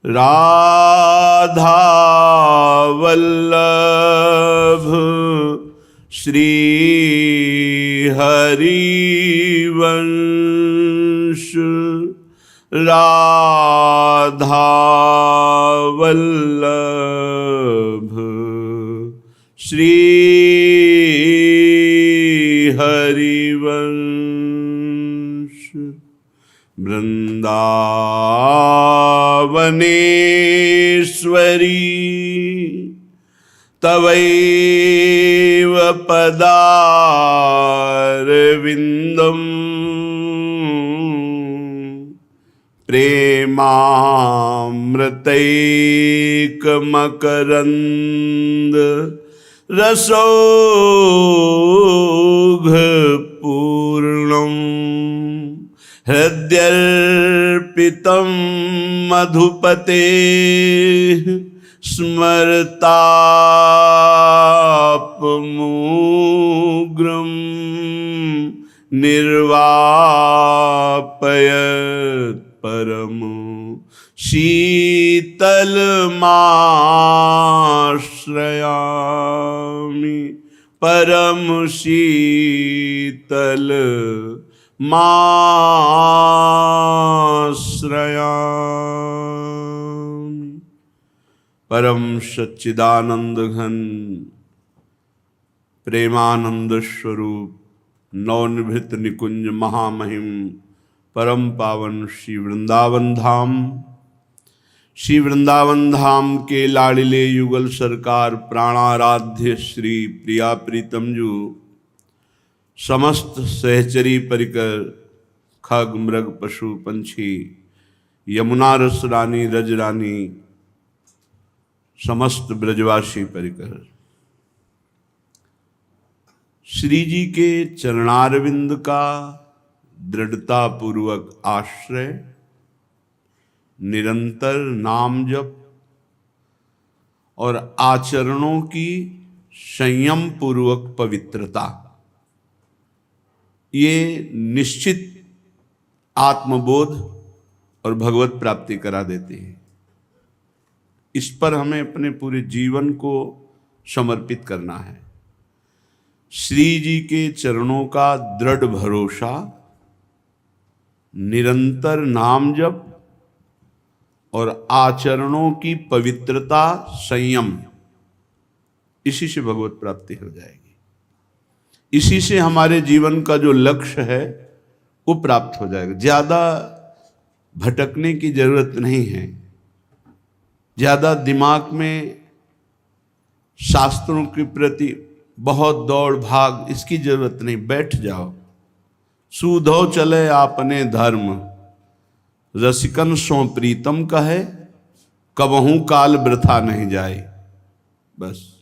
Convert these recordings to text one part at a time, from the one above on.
राधा वल्लभ श्री हरिवंश, राधा वल्लभ श्री हरिवंश। वृंदावनेश्वरी तवैव पदारविन्दम् प्रेमामृतैकमकरन्द रसौघपूर्णम् हृद्यर्पितं मधुपते स्मरतापमूग्रं निर्वापयत् परम शीतलमाश्रयामि, परम शीतल माश्रयामि। परम सच्चिदानंद घन प्रेमानंद स्वरूप नवनिभृत निकुंज महामहिम परम पावन श्री वृंदावन धाम, श्री वृंदावन धाम के लाडिले युगल सरकार प्राणाराध्य श्री प्रिया प्रीतम जू, समस्त सहचरी परिकर खग मृग पशु पंछी, यमुना रस रानी रज रानी, समस्त ब्रजवासी परिकर श्री जी के चरणारविंद का दृढ़ता पूर्वक आश्रय, निरंतर नाम जप और आचरणों की संयम पूर्वक पवित्रता, ये निश्चित आत्मबोध और भगवत प्राप्ति करा देती है। इस पर हमें अपने पूरे जीवन को समर्पित करना है। श्री जी के चरणों का दृढ़ भरोसा, निरंतर नाम जप और आचरणों की पवित्रता संयम, इसी से भगवत प्राप्ति हो जाएगी। इसी से हमारे जीवन का जो लक्ष्य है वो प्राप्त हो जाएगा। ज़्यादा भटकने की जरूरत नहीं है, ज़्यादा दिमाग में शास्त्रों के प्रति बहुत दौड़ भाग इसकी जरूरत नहीं। बैठ जाओ, सूधो चले आपने धर्म, रसिकन सो प्रीतम कहे, कबहू काल वृथा नहीं जाए। बस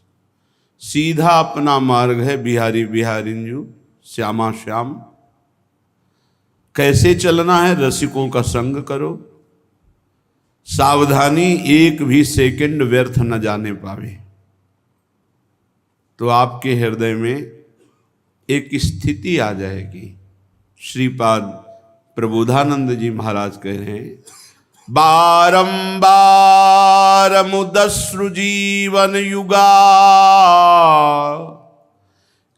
सीधा अपना मार्ग है बिहारी बिहारिंजू श्यामा श्याम। कैसे चलना है? रसिकों का संग करो, सावधानी एक भी सेकंड व्यर्थ न जाने पावे। तो आपके हृदय में एक स्थिति आ जाएगी। श्रीपाद प्रबोधानंद जी महाराज कह रहे हैं, बारंबार मुदस्रु जीवन युगा,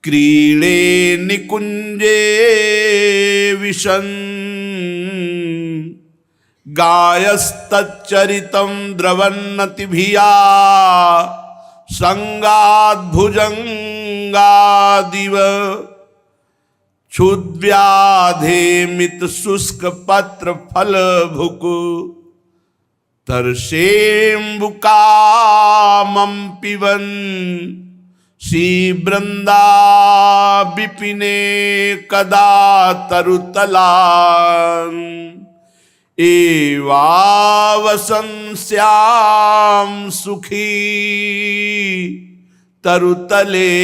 क्रीड़े निकुंजे विशन, गायस्तच्चरितं द्रवन्नतिभिया, संगाद्भुजंगादिव, क्षुद्व्याधे मित शुष्क पत्र फल भुक, तरसेम्बुकामं पिबन, श्री वृंदा विपिने कदा तरुतलान, एवावसन श्याम सुखी तरुतले,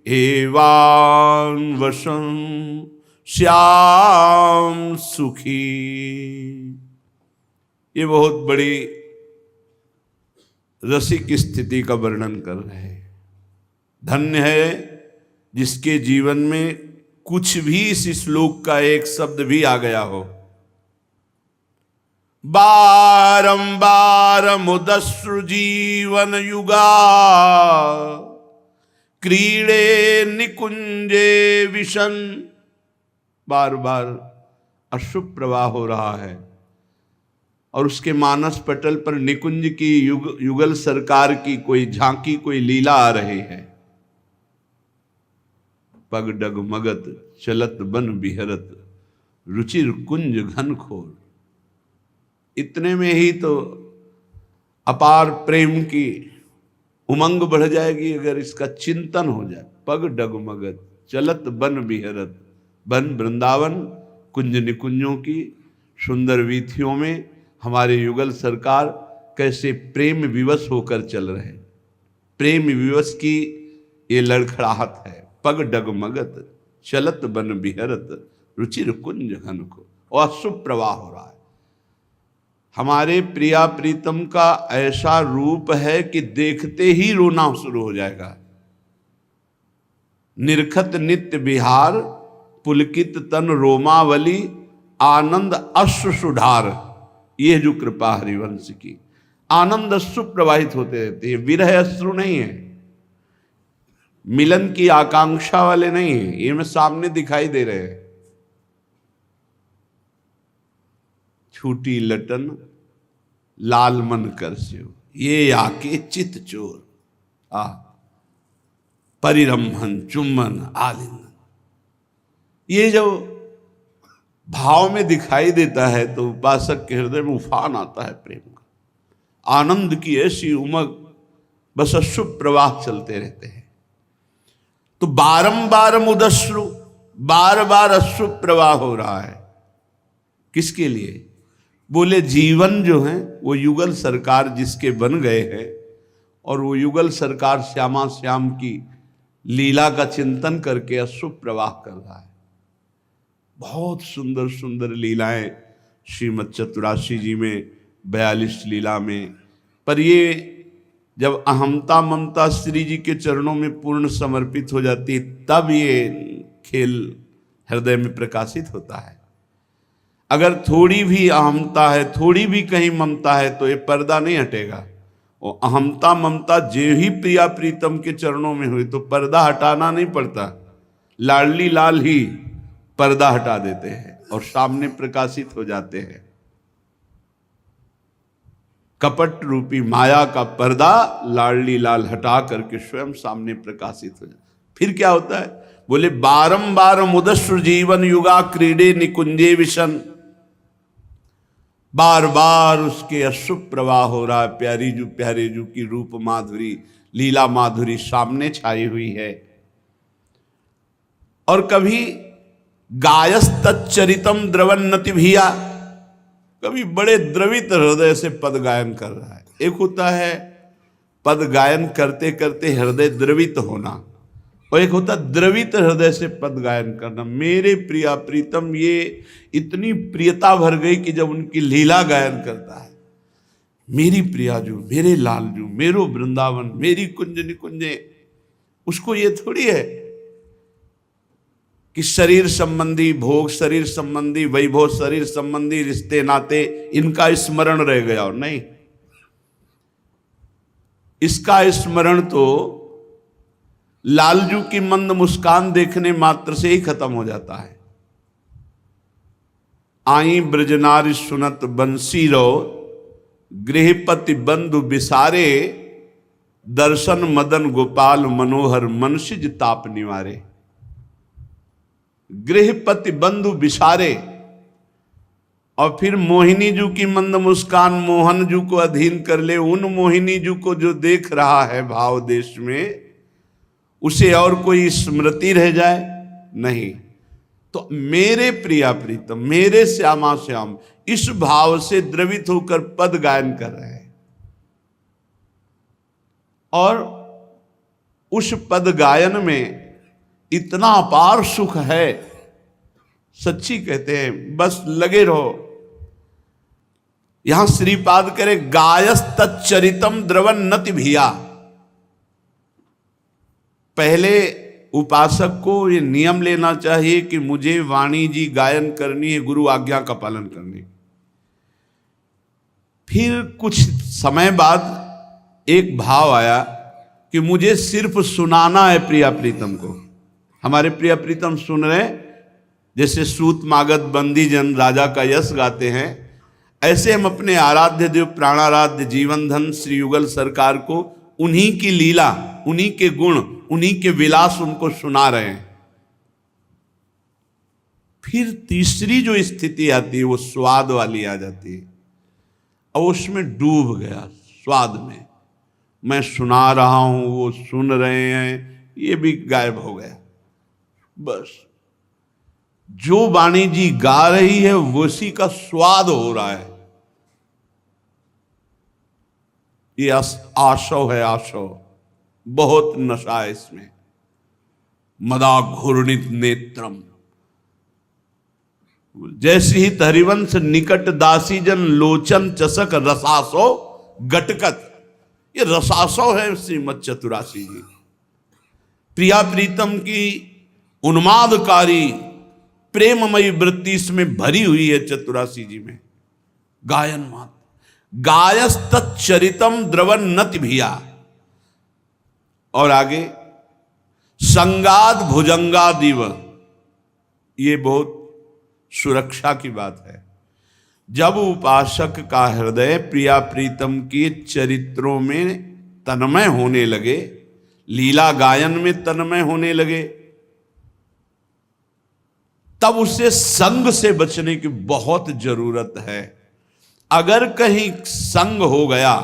एवान वसन श्याम सुखी। ये बहुत बड़ी रसिक स्थिति का वर्णन कर रहे हैं। धन्य है जिसके जीवन में कुछ भी इस श्लोक का एक शब्द भी आ गया हो, बारंबार मुदस्रु जीवन युगा क्रीड़े निकुंजे विशन। बार बार अश्रु प्रवाह हो रहा है और उसके मानस पटल पर निकुंज की युगल सरकार की कोई झांकी, कोई लीला आ रही है। पग डगमगत चलत बन बिहरत रुचिर कुंज घन खोर। इतने में ही तो अपार प्रेम की उमंग बढ़ जाएगी अगर इसका चिंतन हो जाए। पग डगमगत चलत बन बिहरत, बन वृंदावन कुंज निकुंजों की सुंदर वीथियों में हमारे युगल सरकार कैसे प्रेम विवश होकर चल रहे। प्रेम विवश की ये लड़खड़ाहट है। पग डगमगत चलत बन बिहरत रुचिर कुंज घन को, और शुभ प्रवाह हो रहा है। हमारे प्रिया प्रीतम का ऐसा रूप है कि देखते ही रोना शुरू हो जाएगा। निरखत नित्य बिहार पुलकित तन रोमावली आनंद अश्रु सुधार। ये जो कृपा हरिवंश की, आनंद अश्रु प्रवाहित होते रहते हैं। विरह अश्रु नहीं है, मिलन की आकांक्षा वाले नहीं है, ये में सामने दिखाई दे रहे हैं। छूटी लटन लाल मन कर से ये आके चित चोर परिरंभन चुम्बन आलिंगन। ये जो भाव में दिखाई देता है तो उपासक के हृदय में उफान आता है प्रेम का, आनंद की ऐसी उमग, बस अश्रु प्रवाह चलते रहते हैं। तो बारंबार मुदश्रु, बार बार अश्रु प्रवाह हो रहा है। किसके लिए? बोले जीवन जो है वो युगल सरकार जिसके बन गए हैं, और वो युगल सरकार श्यामा श्याम की लीला का चिंतन करके अश्रु प्रवाह कर रहा है। बहुत सुंदर सुंदर लीलाएं श्रीमद् चतुराशी जी में, 42 लीला में। पर ये जब अहमता ममता श्री जी के चरणों में पूर्ण समर्पित हो जाती है, तब ये खेल हृदय में प्रकाशित होता है। अगर थोड़ी भी अहमता है, थोड़ी भी कहीं ममता है, तो ये पर्दा नहीं हटेगा। और अहमता ममता जे ही प्रिया प्रीतम के चरणों में हुई तो पर्दा हटाना नहीं पड़ता। लाडली लाल ही पर्दा हटा देते हैं और सामने प्रकाशित हो जाते हैं। कपट रूपी माया का पर्दा लाडली लाल हटा करके स्वयं सामने प्रकाशित हो जाता। फिर क्या होता है? बोले बारंबार मुदस्र जीवन युगा क्रीडे निकुंजे विशन। बार बार उसके अश्रु प्रवाह हो रहा है। प्यारे जू की रूप माधुरी, लीला माधुरी सामने छाई हुई है। और कभी गायस तच्चरितम द्रवन्नति भिया, कभी बड़े द्रवित हृदय से पद गायन कर रहा है। एक होता है पद गायन करते करते हृदय द्रवित होना, और एक होता द्रवित हृदय से पद गायन करना। मेरे प्रिया प्रीतम ये इतनी प्रियता भर गई कि जब उनकी लीला गायन करता है, मेरी प्रिया जो, मेरे लाल जो, मेरो वृंदावन, मेरी कुंज निकुंजे, उसको ये थोड़ी है कि शरीर संबंधी भोग, शरीर संबंधी वैभव, शरीर संबंधी रिश्ते नाते, इनका स्मरण रह गया। और नहीं, इसका स्मरण तो लालजू की मंद मुस्कान देखने मात्र से ही खत्म हो जाता है। आई ब्रजनारी सुनत बंसी रो, गृहपति बंधु बिसारे, दर्शन मदन गोपाल मनोहर मनसिज ताप निवारे। गृहपति बंधु बिसारे, और फिर मोहिनी जू की मंद मुस्कान मोहन जू को अधीन कर ले। उन मोहिनी जू को जो देख रहा है भाव देश में, उसे और कोई स्मृति रह जाए? नहीं। तो मेरे प्रिया प्रीतम, मेरे श्यामा श्याम, इस भाव से द्रवित होकर पद गायन कर रहे हैं। और उस पद गायन में इतना अपार सुख है, सच्ची कहते हैं, बस लगे रहो। यहां श्रीपाद करे गायस तच्चरितम द्रवन्नति भिया। पहले उपासक को ये नियम लेना चाहिए कि मुझे वाणी जी गायन करनी है, गुरु आज्ञा का पालन करनी। फिर कुछ समय बाद एक भाव आया कि मुझे सिर्फ सुनाना है प्रिया प्रीतम को। हमारे प्रिया प्रीतम सुन रहे हैं, जैसे सूत मागध बंदी जन राजा का यश गाते हैं, ऐसे हम अपने आराध्य देव प्राणाराध्य जीवन धन श्री युगल सरकार को उन्हीं की लीला, उन्हीं के गुण, उन्हीं के विलास उनको सुना रहे हैं। फिर तीसरी जो स्थिति आती है वो स्वाद वाली आ जाती है, और उसमें डूब गया स्वाद में। मैं सुना रहा हूं, वो सुन रहे हैं, ये भी गायब हो गया। बस जो वाणी जी गा रही है उसी का स्वाद हो रहा है। ये आशव है, आशव, बहुत नशा है इसमें। मदा घूर्णित नेत्रम, जैसे ही हरिवंश निकट दासी जन लोचन चषक रसासो गटकत, ये रसासो है श्रीमद चतुरासी जी। प्रिया प्रीतम की उन्मादकारी प्रेममयी वृत्ति इसमें भरी हुई है चतुरासी जी में। गायन मात गायस्तच्चरितम द्रवन नति भिया, और आगे संगाद भुजंगा दिव, ये बहुत सुरक्षा की बात है। जब उपासक का हृदय प्रिया प्रीतम के चरित्रों में तन्मय होने लगे, लीला गायन में तन्मय होने लगे, तब उसे संग से बचने की बहुत जरूरत है। अगर कहीं संग हो गया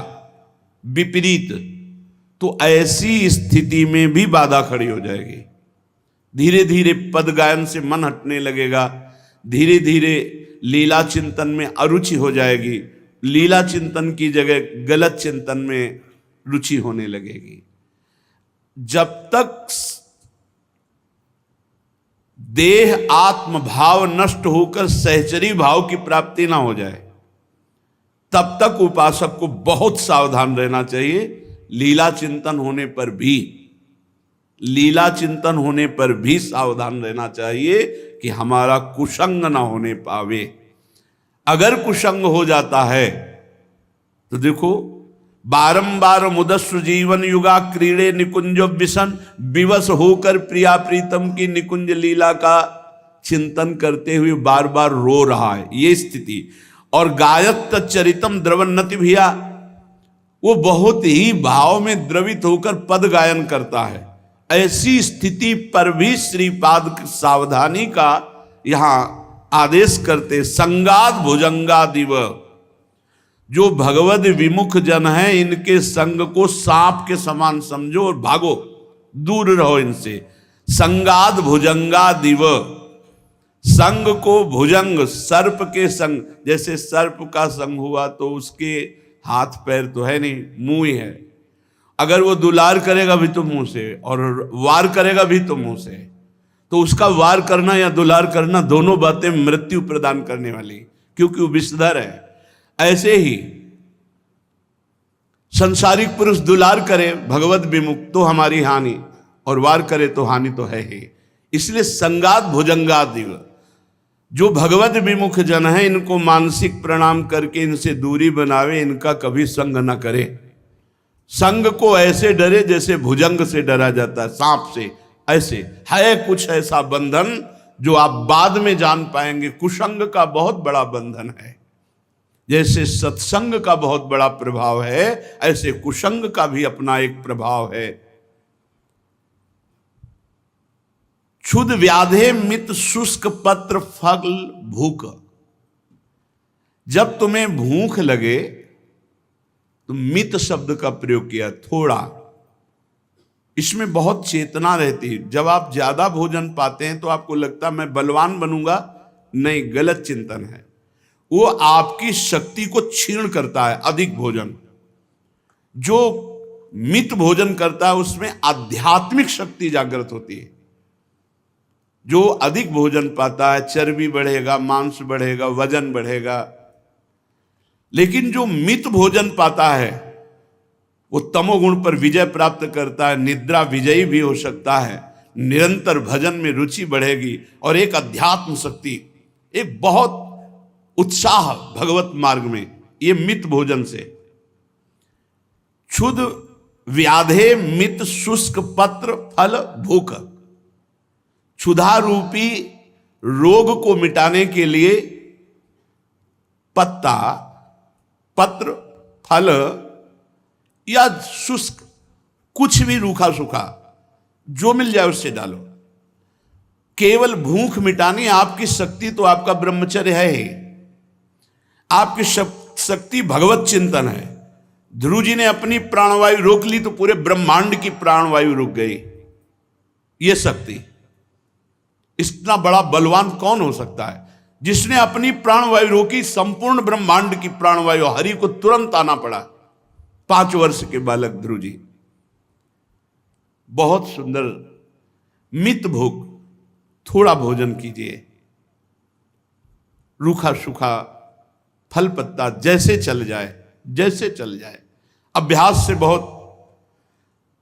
विपरीत, तो ऐसी स्थिति में भी बाधा खड़ी हो जाएगी। धीरे धीरे पद गायन से मन हटने लगेगा, धीरे धीरे लीला चिंतन में अरुचि हो जाएगी, लीला चिंतन की जगह गलत चिंतन में रुचि होने लगेगी। जब तक देह आत्म भाव नष्ट होकर सहचरी भाव की प्राप्ति ना हो जाए, तब तक उपासक को बहुत सावधान रहना चाहिए। लीला चिंतन होने पर भी, लीला चिंतन होने पर भी सावधान रहना चाहिए कि हमारा कुसंग ना होने पावे। अगर कुसंग हो जाता है तो देखो, बारंबार मुदस्व जीवन युगा क्रीड़े निकुंज विसन, विवश होकर प्रिया प्रीतम की निकुंज लीला का चिंतन करते हुए बार बार रो रहा है, ये स्थिति। और गायत चरितम द्रवन्नति भिया, वो बहुत ही भाव में द्रवित होकर पद गायन करता है। ऐसी स्थिति पर भी श्रीपाद सावधानी का यहां आदेश करते। संगाद भुजंगा दिव, जो भगवद विमुख जन है, इनके संग को सांप के समान समझो और भागो, दूर रहो इनसे। संगाद भुजंगा दिव, संग को भुजंग, सर्प के संग, जैसे सर्प का संग हुआ तो उसके हाथ पैर तो है नहीं, मुंह ही है। अगर वो दुलार करेगा भी तो मुंह से, और वार करेगा भी तो मुंह से, तो उसका वार करना या दुलार करना दोनों बातें मृत्यु प्रदान करने वाली, क्योंकि वो विषधर है। ऐसे ही संसारिक पुरुष दुलार करे भगवत विमुख तो हमारी हानि, और वार करे तो हानि तो है ही। इसलिए संगात भुजंगा दिव, जो भगवत विमुख जन है, इनको मानसिक प्रणाम करके इनसे दूरी बनावे, इनका कभी संग न करे। संग को ऐसे डरे जैसे भुजंग से डरा जाता है, सांप से। ऐसे है कुछ ऐसा बंधन जो आप बाद में जान पाएंगे। कुसंग का बहुत बड़ा बंधन है। जैसे सत्संग का बहुत बड़ा प्रभाव है, ऐसे कुसंग का भी अपना एक प्रभाव है। क्षुद व्याधे मित शुष्क पत्र फल भूख, जब तुम्हें भूख लगे तो मित शब्द का प्रयोग किया, थोड़ा। इसमें बहुत चेतना रहती है। जब आप ज्यादा भोजन पाते हैं तो आपको लगता है मैं बलवान बनूंगा, नहीं, गलत चिंतन है। वो आपकी शक्ति को क्षीण करता है अधिक भोजन। जो मित भोजन करता है उसमें आध्यात्मिक शक्ति जागृत होती है। जो अधिक भोजन पाता है चर्बी बढ़ेगा, मांस बढ़ेगा, वजन बढ़ेगा। लेकिन जो मित भोजन पाता है वो तमोगुण पर विजय प्राप्त करता है, निद्रा विजयी भी हो सकता है, निरंतर भजन में रुचि बढ़ेगी, और एक अध्यात्म शक्ति, एक बहुत उत्साह भगवत मार्ग में, ये मित भोजन से। क्षुध व्याधे मित शुष्क पत्र फल भूख। क्षुधा रूपी रोग को मिटाने के लिए पत्ता, पत्र, फल या शुष्क कुछ भी रूखा सूखा जो मिल जाए उससे डालो। केवल भूख मिटानी आपकी शक्ति तो आपका ब्रह्मचर्य है ही। आपकी शक्ति भगवत चिंतन है। ध्रुव जी ने अपनी प्राणवायु रोक ली तो पूरे ब्रह्मांड की प्राणवायु रुक गई। यह शक्ति, इतना बड़ा बलवान कौन हो सकता है जिसने अपनी प्राणवायु रोकी? संपूर्ण ब्रह्मांड की प्राणवायु, हरि को तुरंत आना पड़ा। 5 वर्ष के बालक ध्रुव जी। बहुत सुंदर मित भोग, थोड़ा भोजन कीजिए, रूखा सूखा फल पत्ता जैसे चल जाए, जैसे चल जाए। अभ्यास से बहुत।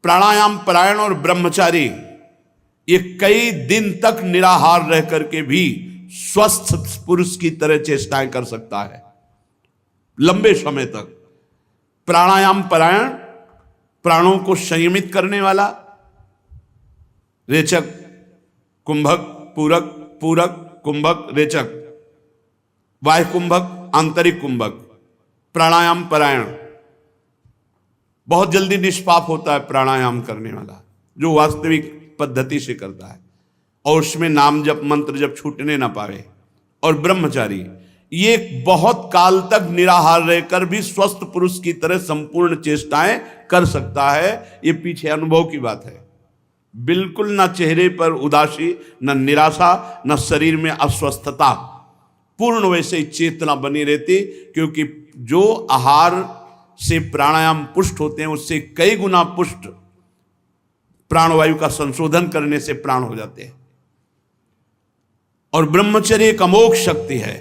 प्राणायाम परायण और ब्रह्मचारी ये कई दिन तक निराहार रह करके भी स्वस्थ पुरुष की तरह चेष्टाएं कर सकता है लंबे समय तक। प्राणायाम परायण, प्राणों को संयमित करने वाला, रेचक, कुंभक, पूरक, पूरक, कुंभक, रेचक, बाह्य कुंभक, आंतरिक कुंभक, प्राणायाम परायण। बहुत जल्दी निष्पाप होता है प्राणायाम करने वाला, जो वास्तविक पद्धति से करता है और उसमें नाम जप मंत्र जब छूटने ना पावे। और ब्रह्मचारी ये बहुत काल तक निराहार रहकर भी स्वस्थ पुरुष की तरह संपूर्ण चेष्टाएं कर सकता है। ये पीछे अनुभव की बात है। बिल्कुल ना चेहरे पर उदासी, न निराशा, न शरीर में अस्वस्थता, पूर्ण वैसे ही चेतना बनी रहती। क्योंकि जो आहार से प्राणायाम पुष्ट होते हैं उससे कई गुना पुष्ट प्राणवायु का संशोधन करने से प्राण हो जाते हैं। और ब्रह्मचर्य एक अमोघ शक्ति है।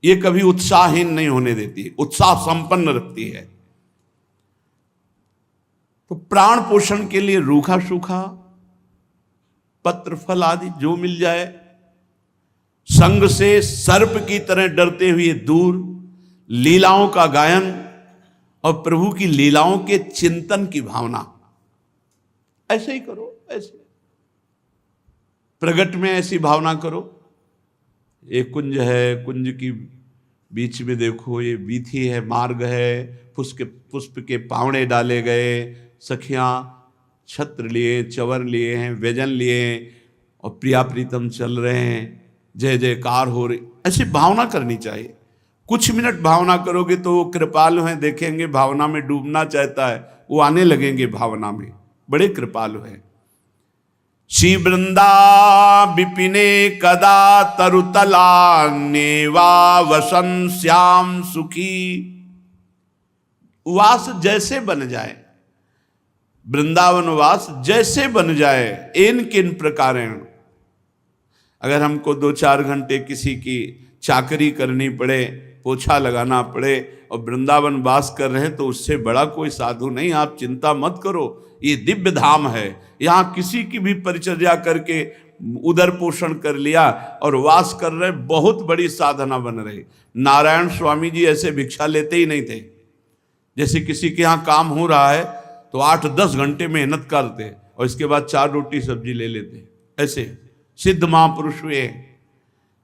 ये कभी उत्साहहीन नहीं होने देती, उत्साह संपन्न रखती है। तो प्राण पोषण के लिए रूखा सूखा पत्र फल आदि जो मिल जाए, संग से सर्प की तरह डरते हुए दूर, लीलाओं का गायन और प्रभु की लीलाओं के चिंतन की भावना। ऐसे ही करो, ऐसे प्रगट में ऐसी भावना करो। एक कुंज है, कुंज की बीच में देखो ये वीथी है, मार्ग है, पुष्प के पावड़े डाले गए, सखियां छत्र लिए, चवर लिए हैं, व्यजन लिए और प्रिया प्रीतम चल रहे हैं, जय जयकार हो रही। ऐसी भावना करनी चाहिए। कुछ मिनट भावना करोगे तो वो कृपालु हैं, देखेंगे भावना में डूबना चाहता है, वो आने लगेंगे भावना में। बड़े कृपालु हैं। श्री वृंदा विपिने कदा तरुतला नेवा वसन श्याम सुखी। वास जैसे बन जाए, वृंदावन वास जैसे बन जाए, इन किन प्रकारेण। अगर हमको 2-4 घंटे किसी की चाकरी करनी पड़े, पोछा लगाना पड़े और वृंदावन वास कर रहे हैं तो उससे बड़ा कोई साधु नहीं। आप चिंता मत करो, ये दिव्य धाम है। यहाँ किसी की भी परिचर्या करके उदर पोषण कर लिया और वास कर रहे, बहुत बड़ी साधना बन रही। नारायण स्वामी जी ऐसे भिक्षा लेते ही नहीं थे। जैसे किसी के यहाँ काम हो रहा है तो 8-10 घंटे मेहनत करते और इसके बाद 4 रोटी सब्जी ले लेते। ऐसे सिद्ध महापुरुष हुए।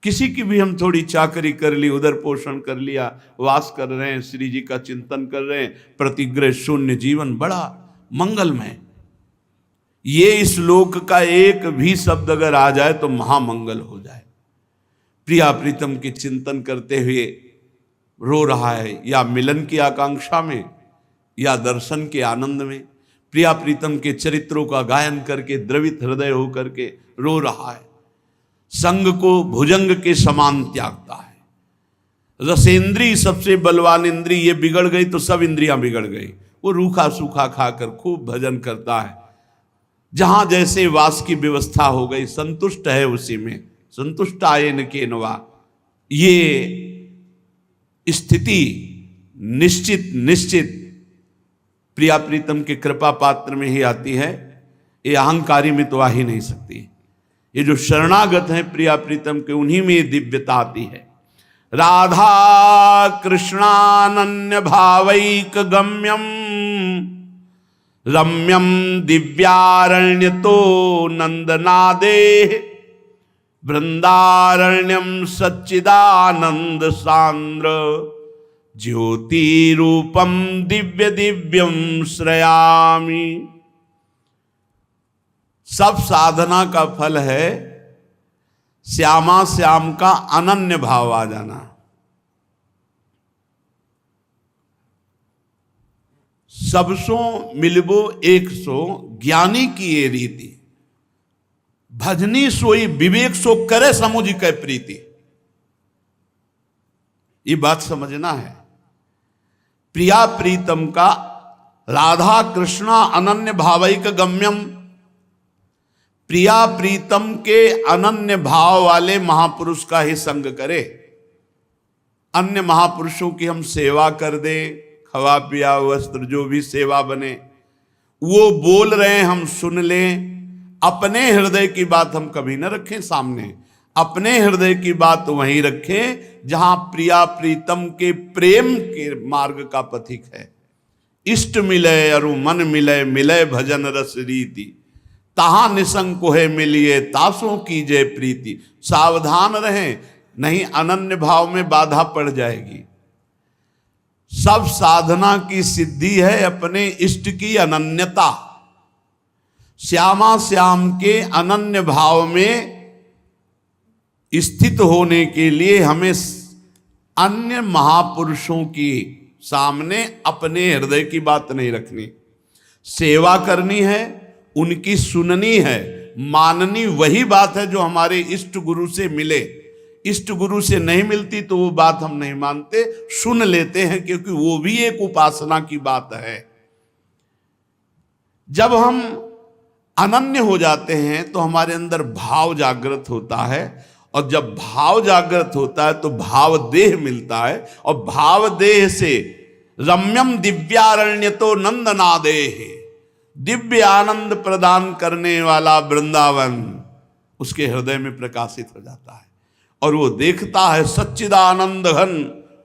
किसी की भी हम थोड़ी चाकरी कर ली, उधर पोषण कर लिया, वास कर रहे हैं, श्री जी का चिंतन कर रहे हैं, प्रतिग्रह शून्य जीवन, बड़ा मंगलमय। ये इस लोक का एक भी शब्द अगर आ जाए तो महामंगल हो जाए। प्रिया प्रीतम के चिंतन करते हुए रो रहा है, या मिलन की आकांक्षा में या दर्शन के आनंद में। प्रिया प्रीतम के चरित्रों का गायन करके द्रवित हृदय होकर के रो रहा है। संग को भुजंग के समान त्यागता है। रसेंद्री सबसे बलवान इंद्री ये बिगड़ गई तो सब इंद्रियां बिगड़ गई। वो रूखा सूखा खाकर खूब भजन करता है। जहां जैसे वास की व्यवस्था हो गई, संतुष्ट है उसी में। संतुष्ट आये न के नवा। ये स्थिति निश्चित प्रिया प्रीतम के कृपा पात्र में ही आती है। ये अहंकारी में तो आ ही नहीं सकती। ये जो शरणागत हैं प्रिया प्रीतम के, उन्हीं में दिव्यता आती है। राधा कृष्णानन्य भावैक गम्यम रम्यम दिव्यारण्यतो नंदनादे वृंदारण्यम सच्चिदानंद सांद्र ज्योति रूपम दिव्य दिव्यम श्रयामि। सब साधना का फल है श्यामा श्याम का अनन्य भाव आ जाना। सबसो मिलबो एक सो ज्ञानी की ये रीति, भजनी सोई विवेक सो करे समुझ के प्रीति। ये बात समझना है। प्रिया प्रीतम का राधा कृष्णा अनन्य भावैक गम्यम, प्रिया प्रीतम के अनन्य भाव वाले महापुरुष का ही संग करे। अन्य महापुरुषों की हम सेवा कर दे, खवा पिया वस्त्र जो भी सेवा बने, वो बोल रहे हैं हम सुन लें, अपने हृदय की बात हम कभी न रखें सामने। अपने हृदय की बात वहीं रखें जहां प्रिया प्रीतम के प्रेम के मार्ग का पथिक है। इष्ट मिले अरु मन मिले, मिले भजन रस रीति, तहां निसंग कोहे मिलिए, तासों कीजे प्रीति। सावधान रहें, नहीं अनन्य भाव में बाधा पड़ जाएगी। सब साधना की सिद्धि है अपने इष्ट की अनन्यता। श्यामा श्याम के अनन्य भाव में स्थित होने के लिए हमें अन्य महापुरुषों की सामने अपने हृदय की बात नहीं रखनी, सेवा करनी है, उनकी सुननी है, माननी वही बात है जो हमारे इष्ट गुरु से मिले। इष्ट गुरु से नहीं मिलती तो वो बात हम नहीं मानते, सुन लेते हैं, क्योंकि वो भी एक उपासना की बात है। जब हम अनन्य हो जाते हैं तो हमारे अंदर भाव जागृत होता है, और जब भाव जागृत होता है तो भाव देह मिलता है, और भाव देह से रम्यम दिव्यारण्य तो नंदनादेह, दिव्य आनंद प्रदान करने वाला वृंदावन उसके हृदय में प्रकाशित हो जाता है। और वो देखता है सच्चिदानंद घन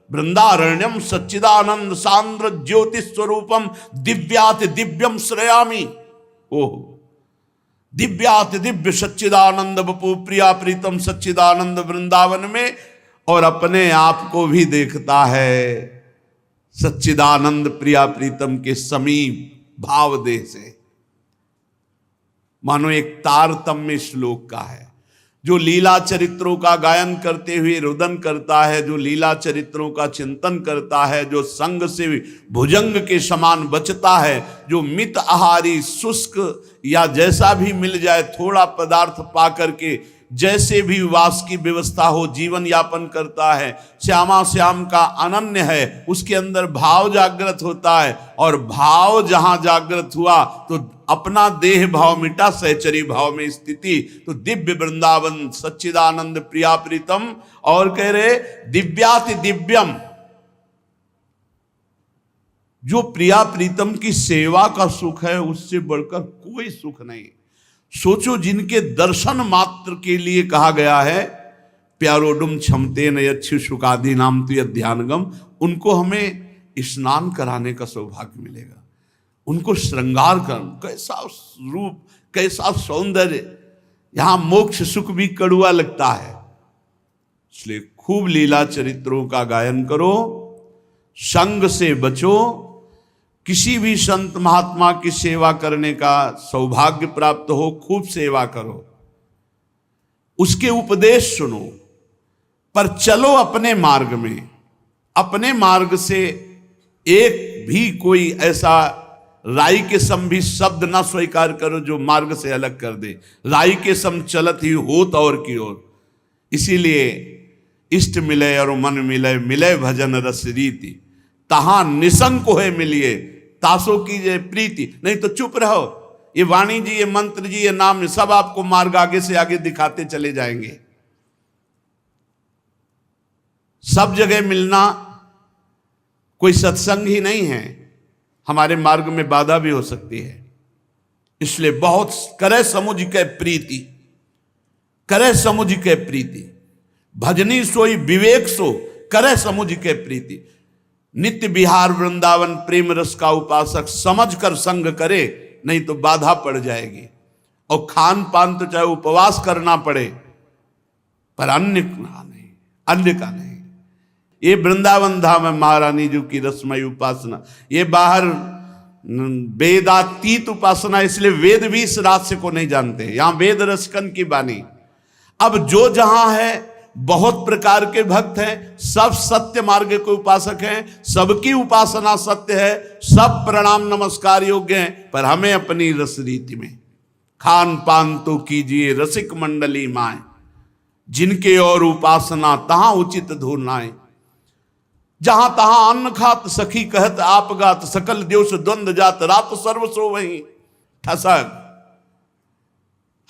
वृंदारण्यम सच्चिदानंद सांद्र ज्योति स्वरूपम दिव्याति दिव्यम श्रयामि। ओह, दिव्याति दिव्य सच्चिदानंद बपू प्रिया प्रीतम सच्चिदानंद वृंदावन में, और अपने आप को भी देखता है सच्चिदानंद प्रिया प्रीतम के समीप भाव देह से। मानो एक तारतम्य श्लोक का है। जो लीला चरित्रों का गायन करते हुए रुदन करता है, जो लीला चरित्रों का चिंतन करता है, जो संग से भुजंग के समान बचता है, जो मित आहारी शुष्क या जैसा भी मिल जाए थोड़ा पदार्थ पा करके जैसे भी वास की व्यवस्था हो जीवन यापन करता है, श्यामा श्याम का अनन्य है, उसके अंदर भाव जागृत होता है। और भाव जहां जागृत हुआ तो अपना देह भाव मिटा, सहचरी भाव में स्थिति, तो दिव्य वृंदावन सच्चिदानंद प्रिया प्रीतम। और कह रहे दिव्याति दिव्यम, जो प्रिया प्रीतम की सेवा का सुख है उससे बढ़कर कोई सुख नहीं। सोचो, जिनके दर्शन मात्र के लिए कहा गया है प्यारोडुम क्षमते न यच्छु शुकादि नाम तो यह ध्यानगम, उनको हमें स्नान कराने का सौभाग्य मिलेगा, उनको श्रृंगार कर, कैसा रूप, कैसा सौंदर्य। यहां मोक्ष सुख भी कड़ुआ लगता है, इसलिए खूब लीला चरित्रों का गायन करो, संग से बचो, किसी भी संत महात्मा की सेवा करने का सौभाग्य प्राप्त हो, खूब सेवा करो, उसके उपदेश सुनो, पर चलो अपने मार्ग में। अपने मार्ग से एक भी कोई ऐसा राई के सम भी शब्द ना स्वीकार करो जो मार्ग से अलग कर दे। राई के सम चलत ही होत और की ओर। इसीलिए इष्ट मिले और मन मिले, मिले भजन रस रीति, तहां निसंग को है मिलिए, तासो कीजिए प्रीति। नहीं तो चुप रहो। ये वाणी जी, ये मंत्र जी, ये नाम, सब आपको मार्ग आगे से आगे दिखाते चले जाएंगे। सब जगह मिलना कोई सत्संग ही नहीं है, हमारे मार्ग में बाधा भी हो सकती है। इसलिए बहुत करे समुझ के प्रीति, करे समुझ के प्रीति, भजनी सोई विवेक सो, करे समुझ के प्रीति। नित्य विहार वृंदावन प्रेम रस का उपासक समझ कर संग करे, नहीं तो बाधा पड़ जाएगी। और खान पान तो चाहे उपवास करना पड़े, पर अन्य का नहीं, अन्य का नहीं। ये वृंदावन धाम है महारानी जी की रसमय उपासना। ये बाहर वेदातीत उपासना, इसलिए वेद भी इस रहस्य को नहीं जानते। यहां वेद रसकन की बानी। अब जो जहां है बहुत प्रकार के भक्त हैं, सब सत्य मार्ग के उपासक हैं, सबकी उपासना सत्य है, सब प्रणाम नमस्कार योग्य हैं, पर हमें अपनी रस रीति में खान पान तो कीजिए रसिक मंडली माए, जिनके और उपासना तहां उचित धुनाए। जहां तहां अन्न खात सखी कहत आप गात, सकल देव से द्वंद जात रात सर्व सो वही ठसक।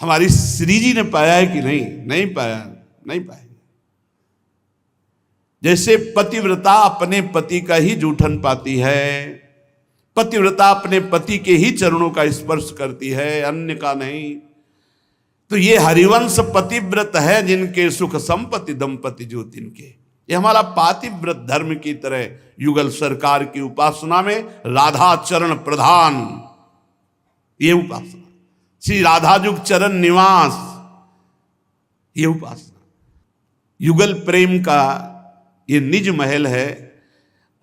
हमारी श्री जी ने पाया है कि नहीं? नहीं पाया, नहीं पाया। जैसे पतिव्रता अपने पति का ही जूठन पाती है, पतिव्रता अपने पति के ही चरणों का स्पर्श करती है, अन्य का नहीं। तो ये हरिवंश पतिव्रत है, जिनके सुख संपत्ति दंपति जो तिनके। ये हमारा पातिव्रत धर्म की तरह युगल सरकार की उपासना में राधा चरण प्रधान, ये उपासना श्री राधा जुग चरण निवास, ये उपासना युगल प्रेम का ये निज महल है।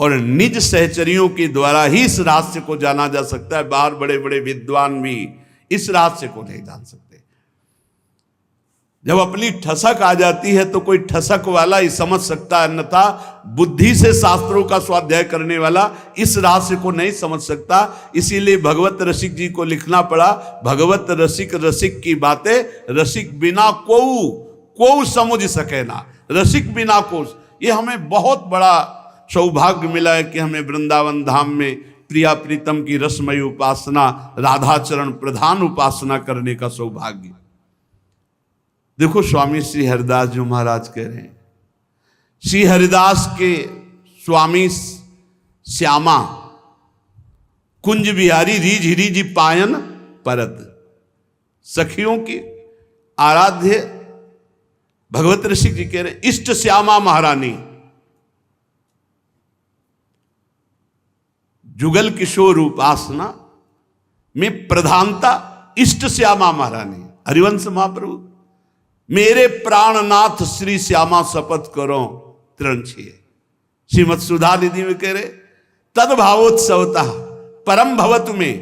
और निज सहचरियों के द्वारा ही इस रहस्य को जाना जा सकता है। बाहर बड़े बड़े विद्वान भी इस रहस्य को नहीं जान सकते। जब अपनी ठसक आ जाती है तो कोई ठसक वाला ही समझ सकता है, अन्यथा बुद्धि से शास्त्रों का स्वाध्याय करने वाला इस रहस्य को नहीं समझ सकता। इसीलिए भगवत रसिक जी को लिखना पड़ा, भगवत रसिक रसिक की बातें रसिक बिना को समझ सके ना, रसिक बिना को। ये हमें बहुत बड़ा सौभाग्य मिला है कि हमें वृंदावन धाम में प्रिया प्रीतम की रसमयी उपासना, राधाचरण प्रधान उपासना करने का सौभाग्य। देखो स्वामी श्री हरिदास जी महाराज कह रहे हैं, श्री हरिदास के स्वामी श्यामा कुंज बिहारी रीझ रीझ पायन परत, सखियों की आराध्य भगवत ऋषि जी कह रहे इष्ट श्यामा महारानी। जुगल किशोर उपासना में प्रधानता इष्ट श्यामा महारानी। हरिवंश महाप्रभु, मेरे प्राणनाथ श्री श्यामा शपथ करो तृण छिए। श्रीमद सुधा निधि में कह रहे तद भावोत्सवता परम भवत में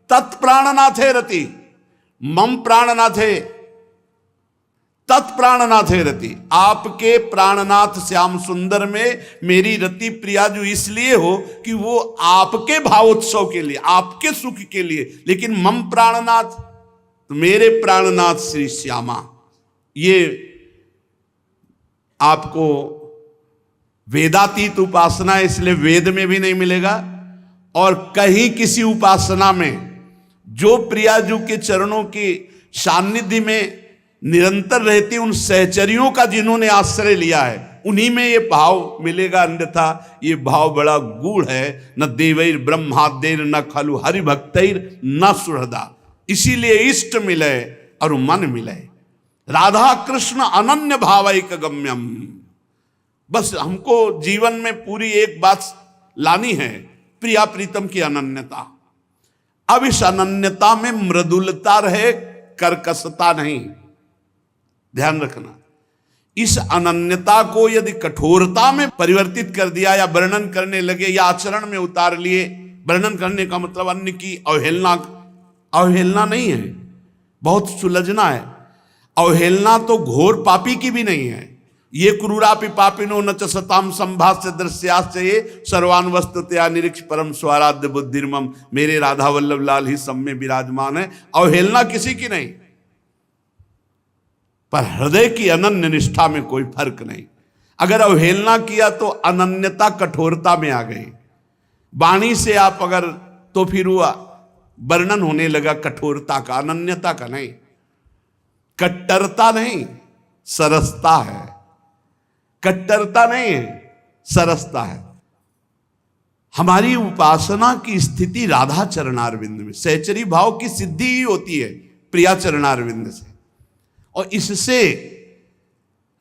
तत्प्राणनाथे रति, मम प्राणनाथे तत्प्राणनाथे रति। आपके प्राणनाथ श्याम सुंदर में मेरी रति प्रिया जो इसलिए हो कि वो आपके भावोत्सव के लिए, आपके सुख के लिए। लेकिन मम प्राणनाथ, तो मेरे प्राणनाथ श्री श्यामा, ये आपको वेदातीत उपासना है, इसलिए वेद में भी नहीं मिलेगा और कहीं किसी उपासना में। जो प्रियाजू के चरणों की सानिध्य में निरंतर रहती उन सहचरियों का जिन्होंने आश्रय लिया है, उन्हीं में ये भाव मिलेगा। अन्यथा ये भाव बड़ा गूढ़ है। न देवैर ब्रह्मादेर न खलु हरि भक्तैर न सुहृदा। इसीलिए इष्ट मिले और मन मिले। राधा कृष्ण अनन्य भावैक गम्यम। बस हमको जीवन में पूरी एक बात लानी है, प्रिया प्रीतम की अनन्यता। अब इस अनन्यता में मृदुलता रहे, कर्कशता नहीं। ध्यान रखना, इस अनन्यता को यदि कठोरता में परिवर्तित कर दिया या वर्णन करने लगे या आचरण में उतार लिए, वर्णन करने का मतलब अन्य की अवहेलना, अवहेलना नहीं है, बहुत सुलझना है। अवहेलना तो घोर पापी की भी नहीं है। ये क्रूरापि पापिनो न च सताम संभाष्य दृश्याश्च ये सर्वान वस्तुतया निरीक्ष परम स्वाराध्य बुद्धिर्मम। मेरे राधा वल्लभ लाल ही सब में विराजमान है। अवहेलना किसी की नहीं, पर हृदय की अनन्य निष्ठा में कोई फर्क नहीं। अगर अवहेलना किया तो अनन्यता कठोरता में आ गई। वाणी से आप अगर, तो फिर हुआ वर्णन होने लगा कठोरता का, अनन्यता का नहीं। कट्टरता नहीं, सरसता है। कट्टरता नहीं है, सरसता है। हमारी उपासना की स्थिति राधा चरणारविंद में, सहचरी भाव की सिद्धि ही होती है प्रिया चरणारविंद से। और इससे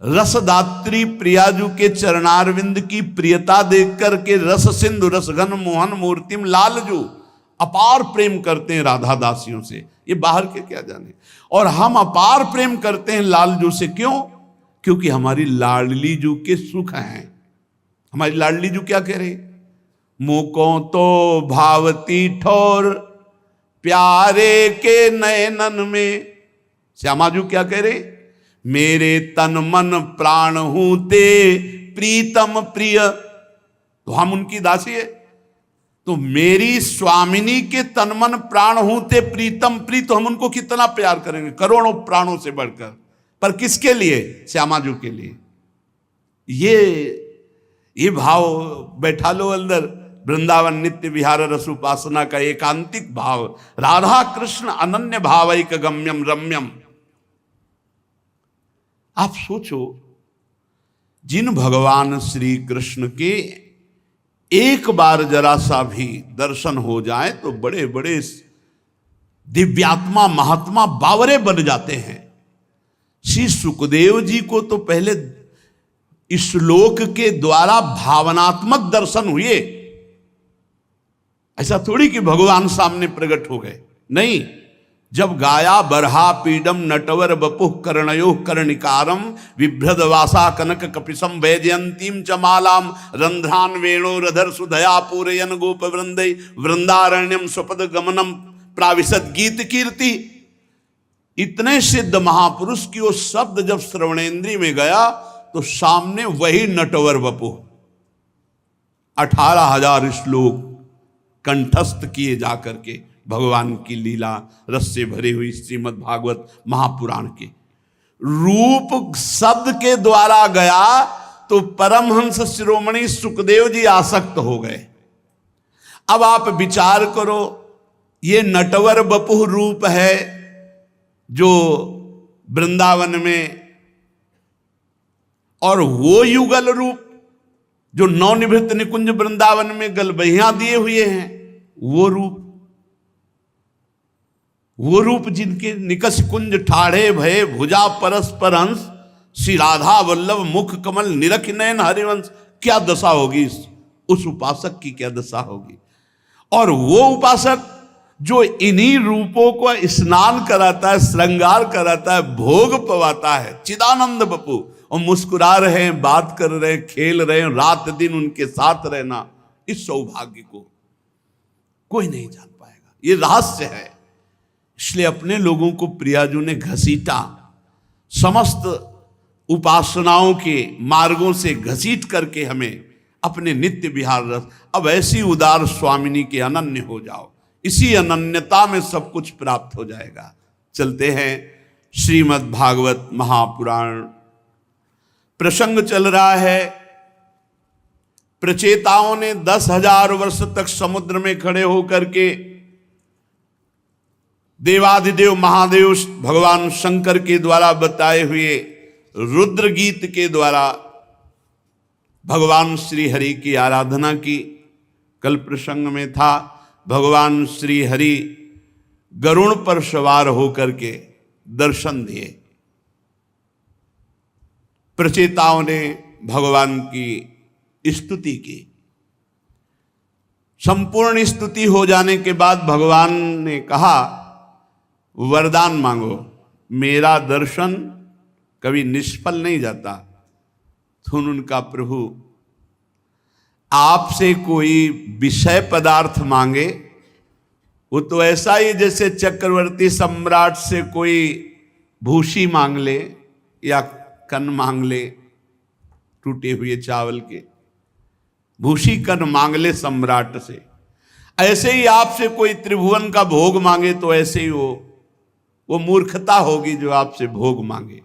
रसदात्री प्रियाजू के चरणारविंद की प्रियता देख करके रस सिंधु रसघन मोहन मूर्तिम लालजू अपार प्रेम करते हैं राधा दासियों से, ये बाहर के क्या जाने। और हम अपार प्रेम करते हैं लालजू से, क्यों? क्योंकि हमारी लाडली जू के सुख हैं। हमारी लाडली जू क्या कह रहे? मुको तो भावती ठोर प्यारे के नयनन में। श्यामाजू क्या कह रहे? मेरे तन मन प्राण हूं ते प्रीतम प्रिय। तो हम उनकी दासी है, तो मेरी स्वामिनी के तन मन प्राण हूं ते प्रीतम प्रिय, तो हम उनको कितना प्यार करेंगे, करोड़ों प्राणों से बढ़कर। पर किसके लिए? श्यामाजू के लिए। ये भाव बैठा लो अंदर। वृंदावन नित्य विहार रस उपासना का एकांतिक भाव, राधा कृष्ण अनन्य भावैक गम्यम रम्यम। आप सोचो, जिन भगवान श्री कृष्ण के एक बार जरा सा भी दर्शन हो जाए तो बड़े बड़े दिव्यात्मा महात्मा बावरे बन जाते हैं। श्री सुखदेव जी को तो पहले इस श्लोक के द्वारा भावनात्मक दर्शन हुए। ऐसा थोड़ी कि भगवान सामने प्रकट हो गए, नहीं। जब गाया बरहा पीडम नटवर बपुः कर्णयो कर्णिकारम विभ्रदवासा कनक कपिसम वैजयंतीम चमालाम रंध्रान वेणो रधर सुधया पूरयन गोप वृंदे वृंदारण्यम स्वपद गमनम प्राविशद गीत कीर्ति। इतने सिद्ध महापुरुष की वो शब्द जब श्रवणेन्द्रिय में गया तो सामने वही नटवर बपु 18,000 श्लोक कंठस्थ किए जाकर के भगवान की लीला रस से भरी हुई श्रीमद् भागवत महापुराण के रूप शब्द के द्वारा गया तो परमहंस शिरोमणि सुखदेव जी आसक्त हो गए। अब आप विचार करो, ये नटवर बपुः रूप है जो वृंदावन में, और वो युगल रूप जो नवनिभृत निकुंज वृंदावन में गलबहियां दिए हुए हैं, वो रूप जिनके निकस कुंज ठाढ़े भये भुजा परस्पर हंस श्री राधा वल्लभ मुख कमल निरख नयन हरिवंश। क्या दशा होगी उस उपासक की, क्या दशा होगी। और वो उपासक जो इन्हीं रूपों को स्नान कराता है, श्रृंगार कराता है, भोग पवाता है, चिदानंद बपू, और मुस्कुरा रहे हैं, बात कर रहे हैं, खेल रहे हैं, रात दिन उनके साथ रहना, इस सौभाग्य को कोई नहीं जान पाएगा। ये रहस्य है। इसलिए अपने लोगों को प्रियाजू ने घसीटा, समस्त उपासनाओं के मार्गों से घसीट करके हमें अपने नित्य विहार रस। अब ऐसी उदार स्वामिनी के अनन्य हो जाओ, इसी अनन्यता में सब कुछ प्राप्त हो जाएगा। चलते हैं श्रीमद् भागवत महापुराण। प्रसंग चल रहा है, प्रचेताओं ने 10,000 वर्ष तक समुद्र में खड़े होकर के देवाधिदेव महादेव भगवान शंकर के द्वारा बताए हुए रुद्र गीत के द्वारा भगवान श्री हरि की आराधना की। कल प्रसंग में था, भगवान श्री हरि गरुड़ पर सवार होकर के दर्शन दिए। प्रचेताओं ने भगवान की स्तुति की। संपूर्ण स्तुति हो जाने के बाद भगवान ने कहा, वरदान मांगो, मेरा दर्शन कभी निष्फल नहीं जाता। सुन उनका प्रभु, आपसे कोई विषय पदार्थ मांगे वो तो ऐसा ही जैसे चक्रवर्ती सम्राट से कोई भूसी मांग ले या कन मांग ले, टूटे हुए चावल के भूसी कन मांग ले सम्राट से, ऐसे ही आपसे कोई त्रिभुवन का भोग मांगे तो ऐसे ही वो मूर्खता होगी जो आपसे भोग मांगे।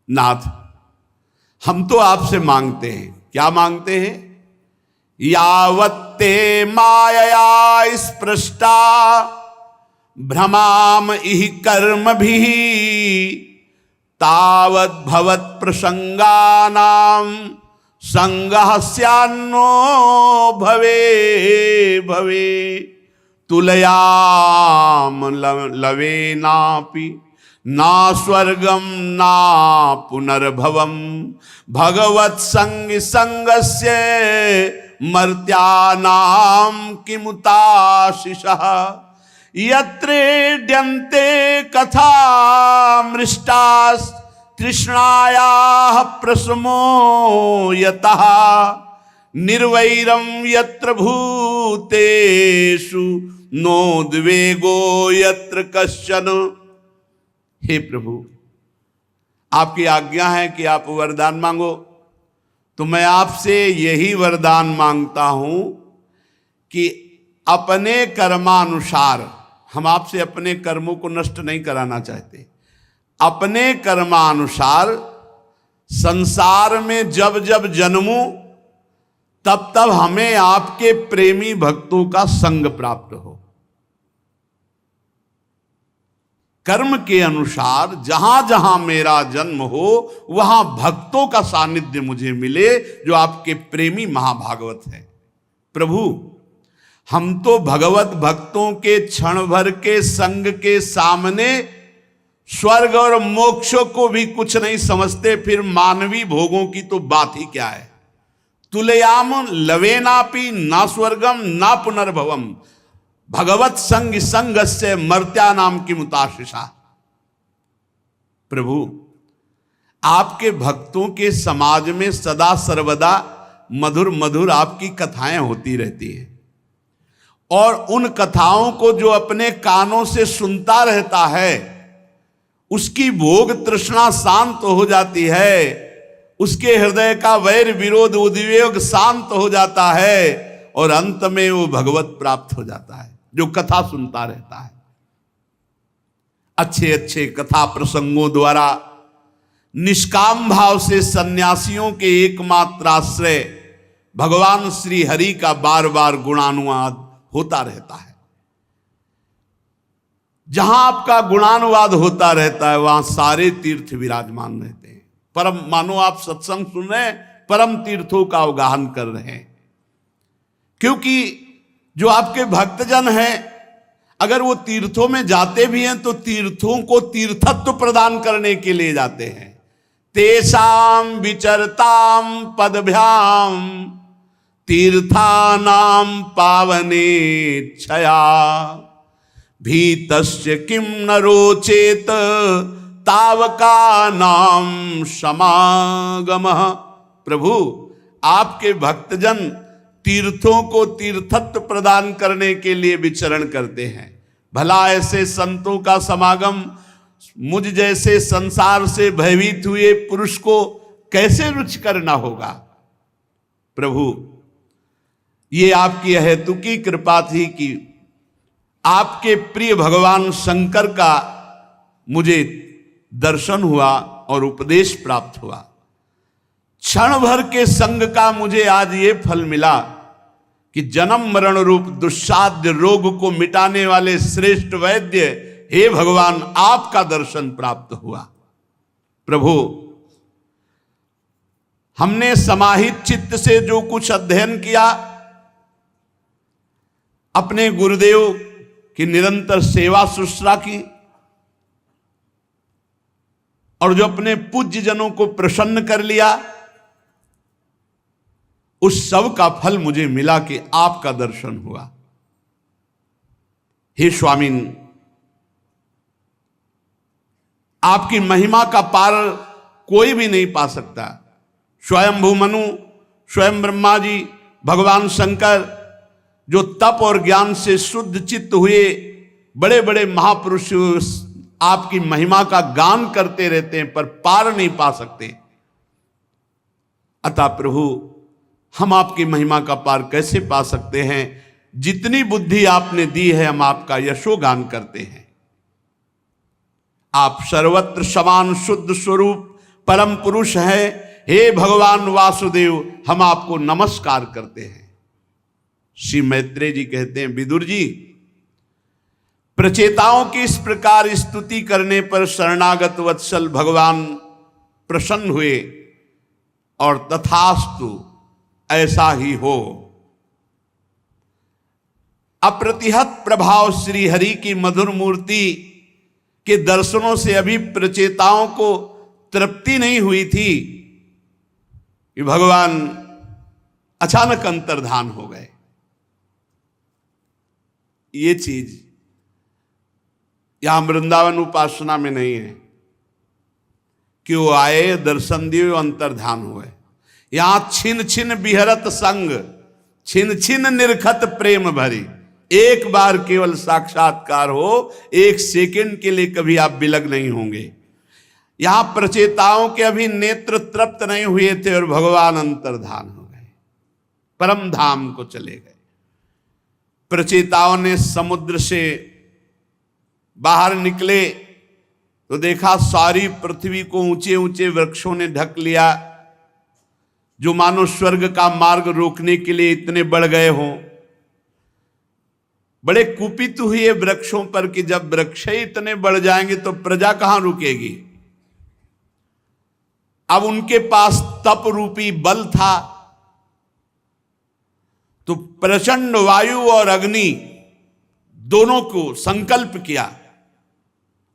नाथ, हम तो आपसे मांगते हैं, क्या मांगते हैं? यावत्ते मायया स्पृष्टा भ्रमाम इह कर्म भी तावत् भवत् प्रसंगानाम संगः स्यान्नो भवे भवे तुलयाम लवेनापि ना स्वर्गम ना पुनर्भवम भगवत संग संगस्य मर्त्यानाम किमुताशिषः यत्रेड्यन्ते कथा मृष्टास् तृष्णायाः प्रशमो यतः निर्वैरं यत्र भूतेषु नोद्वेगो यत्र कश्चन। हे प्रभु, आपकी आज्ञा है कि आप वरदान मांगो, तो मैं आपसे यही वरदान मांगता हूं कि अपने कर्मानुसार, हम आपसे अपने कर्मों को नष्ट नहीं कराना चाहते, अपने कर्मानुसार संसार में जब जब जन्मूं तब तब हमें आपके प्रेमी भक्तों का संग प्राप्त हो। कर्म के अनुसार जहां जहां मेरा जन्म हो वहां भक्तों का सानिध्य मुझे मिले जो आपके प्रेमी महाभागवत हैं। प्रभु, हम तो भगवत भक्तों के क्षण भर के संग के सामने स्वर्ग और मोक्ष को भी कुछ नहीं समझते, फिर मानवी भोगों की तो बात ही क्या है। तुलयाम लवेनापि ना स्वर्गम ना पुनर्भवम भगवत संग संगस्य मर्त्या नाम की मुताशिषा। प्रभु, आपके भक्तों के समाज में सदा सर्वदा मधुर मधुर आपकी कथाएं होती रहती हैं, और उन कथाओं को जो अपने कानों से सुनता रहता है उसकी भोग तृष्णा शांत हो जाती है, उसके हृदय का वैर विरोध उद्वेग शांत हो जाता है, और अंत में वो भगवत प्राप्त हो जाता है जो कथा सुनता रहता है। अच्छे अच्छे कथा प्रसंगों द्वारा निष्काम भाव से सन्यासियों के एकमात्र आश्रय भगवान श्री हरि का बार बार गुणानुवाद होता रहता है। जहां आपका गुणानुवाद होता रहता है वहां सारे तीर्थ विराजमान रहते हैं। परम, मानो आप सत्संग सुन रहे हैं, परम तीर्थों का अवगाहन कर रहे हैं, क्योंकि जो आपके भक्तजन हैं अगर वो तीर्थों में जाते भी हैं तो तीर्थों को तीर्थत्व प्रदान करने के लिए जाते हैं। तेषाम विचरताम पदभ्याम तीर्थानाम पावने छया भीतस्य किम न रोचेत तावका नाम समागमः। प्रभु, आपके भक्तजन तीर्थों को तीर्थत्व प्रदान करने के लिए विचरण करते हैं। भला ऐसे संतों का समागम मुझ जैसे संसार से भयभीत हुए पुरुष को कैसे रुचिकर न होगा। प्रभु, ये आपकी अहेतुकी कृपा थी कि आपके प्रिय भगवान शंकर का मुझे दर्शन हुआ और उपदेश प्राप्त हुआ। क्षण भर के संग का मुझे आज ये फल मिला कि जन्म मरण रूप दुस्साध्य रोग को मिटाने वाले श्रेष्ठ वैद्य हे भगवान आपका दर्शन प्राप्त हुआ। प्रभु, हमने समाहित चित्त से जो कुछ अध्ययन किया, अपने गुरुदेव की निरंतर सेवा शुश्रूषा की, और जो अपने पूज्य जनों को प्रसन्न कर लिया, उस सब का फल मुझे मिला कि आपका दर्शन हुआ। हे स्वामीन, आपकी महिमा का पार कोई भी नहीं पा सकता। स्वयंभू मनु, स्वयं ब्रह्मा जी, भगवान शंकर जो तप और ज्ञान से शुद्ध चित्त हुए बड़े बड़े महापुरुष आपकी महिमा का गान करते रहते हैं पर पार नहीं पा सकते। अतः प्रभु, हम आपकी महिमा का पार कैसे पा सकते हैं। जितनी बुद्धि आपने दी है हम आपका यशोगान करते हैं। आप सर्वत्र समान शुद्ध स्वरूप परम पुरुष हैं। हे भगवान वासुदेव, हम आपको नमस्कार करते हैं। श्री मैत्रेय जी कहते हैं, विदुर जी, प्रचेताओं की इस प्रकार स्तुति करने पर शरणागत वत्सल भगवान प्रसन्न हुए और तथास्तु ऐसा ही हो। अप्रतिहत प्रभाव श्री हरि की मधुर मूर्ति के दर्शनों से अभी प्रचेताओं को तृप्ति नहीं हुई थी कि भगवान अचानक अंतर्धान हो गए। ये चीज यहां वृंदावन उपासना में नहीं है कि वो आए, दर्शन दिए, अंतर्धान हुए। यहां छिन छिन बिहरत संग, छिन छिन निरखत प्रेम भरी। एक बार केवल साक्षात्कार हो, एक सेकंड के लिए कभी आप विलग नहीं होंगे। यहां प्रचेताओं के अभी नेत्र तृप्त नहीं हुए थे और भगवान अंतर्धान हो गए, परम धाम को चले गए। प्रचेताओं ने समुद्र से बाहर निकले तो देखा सारी पृथ्वी को ऊंचे ऊंचे वृक्षों ने ढक लिया, जो मानो स्वर्ग का मार्ग रोकने के लिए इतने बढ़ गए हों। बड़े कुपित हुए वृक्षों पर कि जब वृक्ष ही इतने बढ़ जाएंगे तो प्रजा कहां रुकेगी। अब उनके पास तप रूपी बल था, तो प्रचंड वायु और अग्नि दोनों को संकल्प किया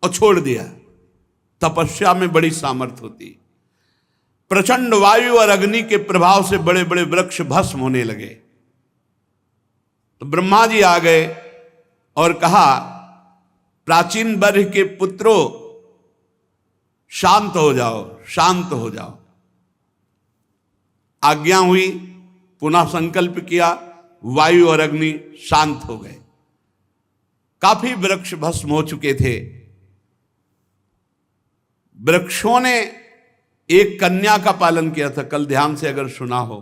और छोड़ दिया। तपस्या में बड़ी सामर्थ्य होती। प्रचंड वायु और अग्नि के प्रभाव से बड़े बड़े वृक्ष भस्म होने लगे। तो ब्रह्मा जी आ गए और कहा, प्राचीन वर्ग के पुत्रों, शांत हो जाओ, शांत हो जाओ। आज्ञा हुई, पुनः संकल्प किया, वायु और अग्नि शांत हो गए। काफी वृक्ष भस्म हो चुके थे। वृक्षों ने एक कन्या का पालन किया था, कल ध्यान से अगर सुना हो,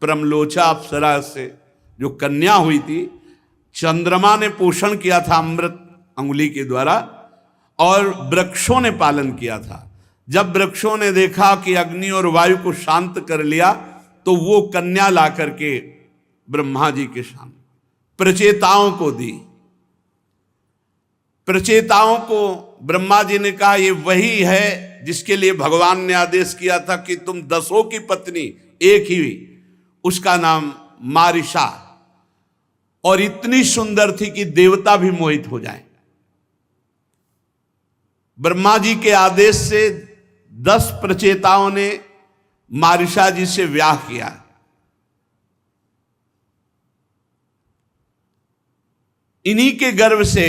प्रमलोचा अप्सरा से जो कन्या हुई थी, चंद्रमा ने पोषण किया था अमृत अंगुली के द्वारा, और वृक्षों ने पालन किया था। जब वृक्षों ने देखा कि अग्नि और वायु को शांत कर लिया, तो वो कन्या ला करके ब्रह्मा जी के सामने प्रचेताओं को दी। प्रचेताओं को ब्रह्मा जी ने कहा, ये वही है जिसके लिए भगवान ने आदेश किया था कि तुम 10 की पत्नी एक ही, उसका नाम मारिशा, और इतनी सुंदर थी कि देवता भी मोहित हो जाएं। ब्रह्मा जी के आदेश से 10 प्रचेताओं ने मारिशा जी से विवाह किया। इन्हीं के गर्भ से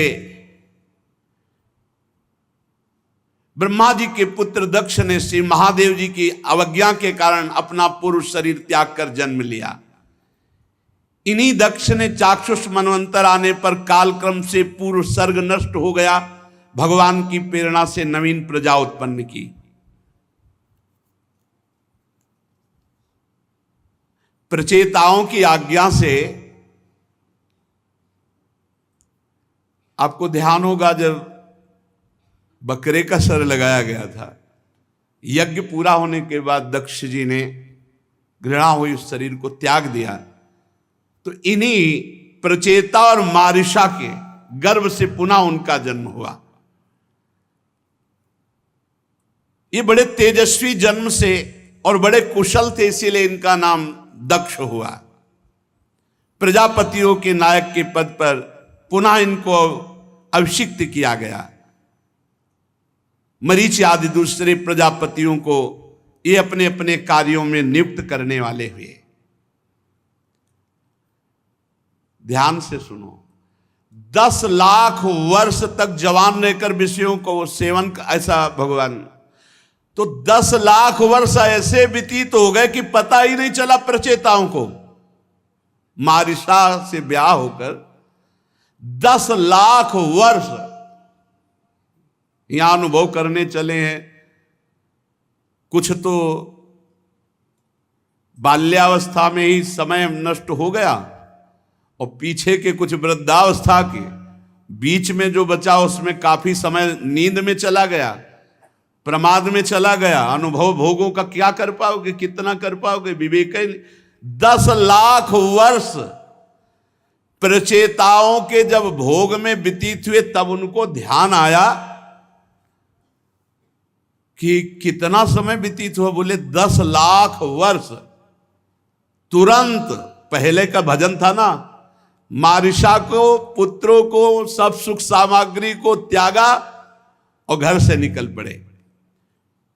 ब्रह्मा जी के पुत्र दक्ष ने श्री महादेव जी की अवज्ञा के कारण अपना पुरुष शरीर त्याग कर जन्म लिया। इन्हीं दक्ष ने चाक्षुष मनवंतर आने पर कालक्रम से पूर्व सर्ग नष्ट हो गया, भगवान की प्रेरणा से नवीन प्रजा उत्पन्न की। प्रचेताओं की आज्ञा से आपको ध्यान होगा, जब बकरे का सर लगाया गया था, यज्ञ पूरा होने के बाद दक्ष जी ने घृणा हुई उस शरीर को त्याग दिया। तो इन्हीं प्रचेता और मारिशा के गर्भ से पुनः उनका जन्म हुआ। ये बड़े तेजस्वी जन्म से और बड़े कुशल थे, इसीलिए इनका नाम दक्ष हुआ। प्रजापतियों के नायक के पद पर पुनः इनको अभिषिक्त किया गया। मरीचि आदि दूसरे प्रजापतियों को ये अपने अपने कार्यों में नियुक्त करने वाले हुए। ध्यान से सुनो, 10 लाख वर्ष तक जवान रहकर विषयों को सेवन, ऐसा भगवान, तो 10 लाख वर्ष ऐसे व्यतीत हो गए कि पता ही नहीं चला प्रचेताओं को। मारिशा से ब्याह होकर 10 लाख वर्ष यहां अनुभव करने चले हैं। कुछ तो बाल्यावस्था में ही समय नष्ट हो गया, और पीछे के कुछ वृद्धावस्था के बीच में जो बचा उसमें काफी समय नींद में चला गया, प्रमाद में चला गया। अनुभव भोगों का क्या कर पाओगे, कितना कर पाओगे, विवेक ही। 10 लाख वर्ष प्रचेताओं के जब भोग में व्यतीत हुए, तब उनको ध्यान आया कि कितना समय व्यतीत हुआ। बोले 10 लाख वर्ष। तुरंत पहले का भजन था ना, मारिशा को, पुत्रों को, सब सुख सामग्री को त्यागा और घर से निकल पड़े।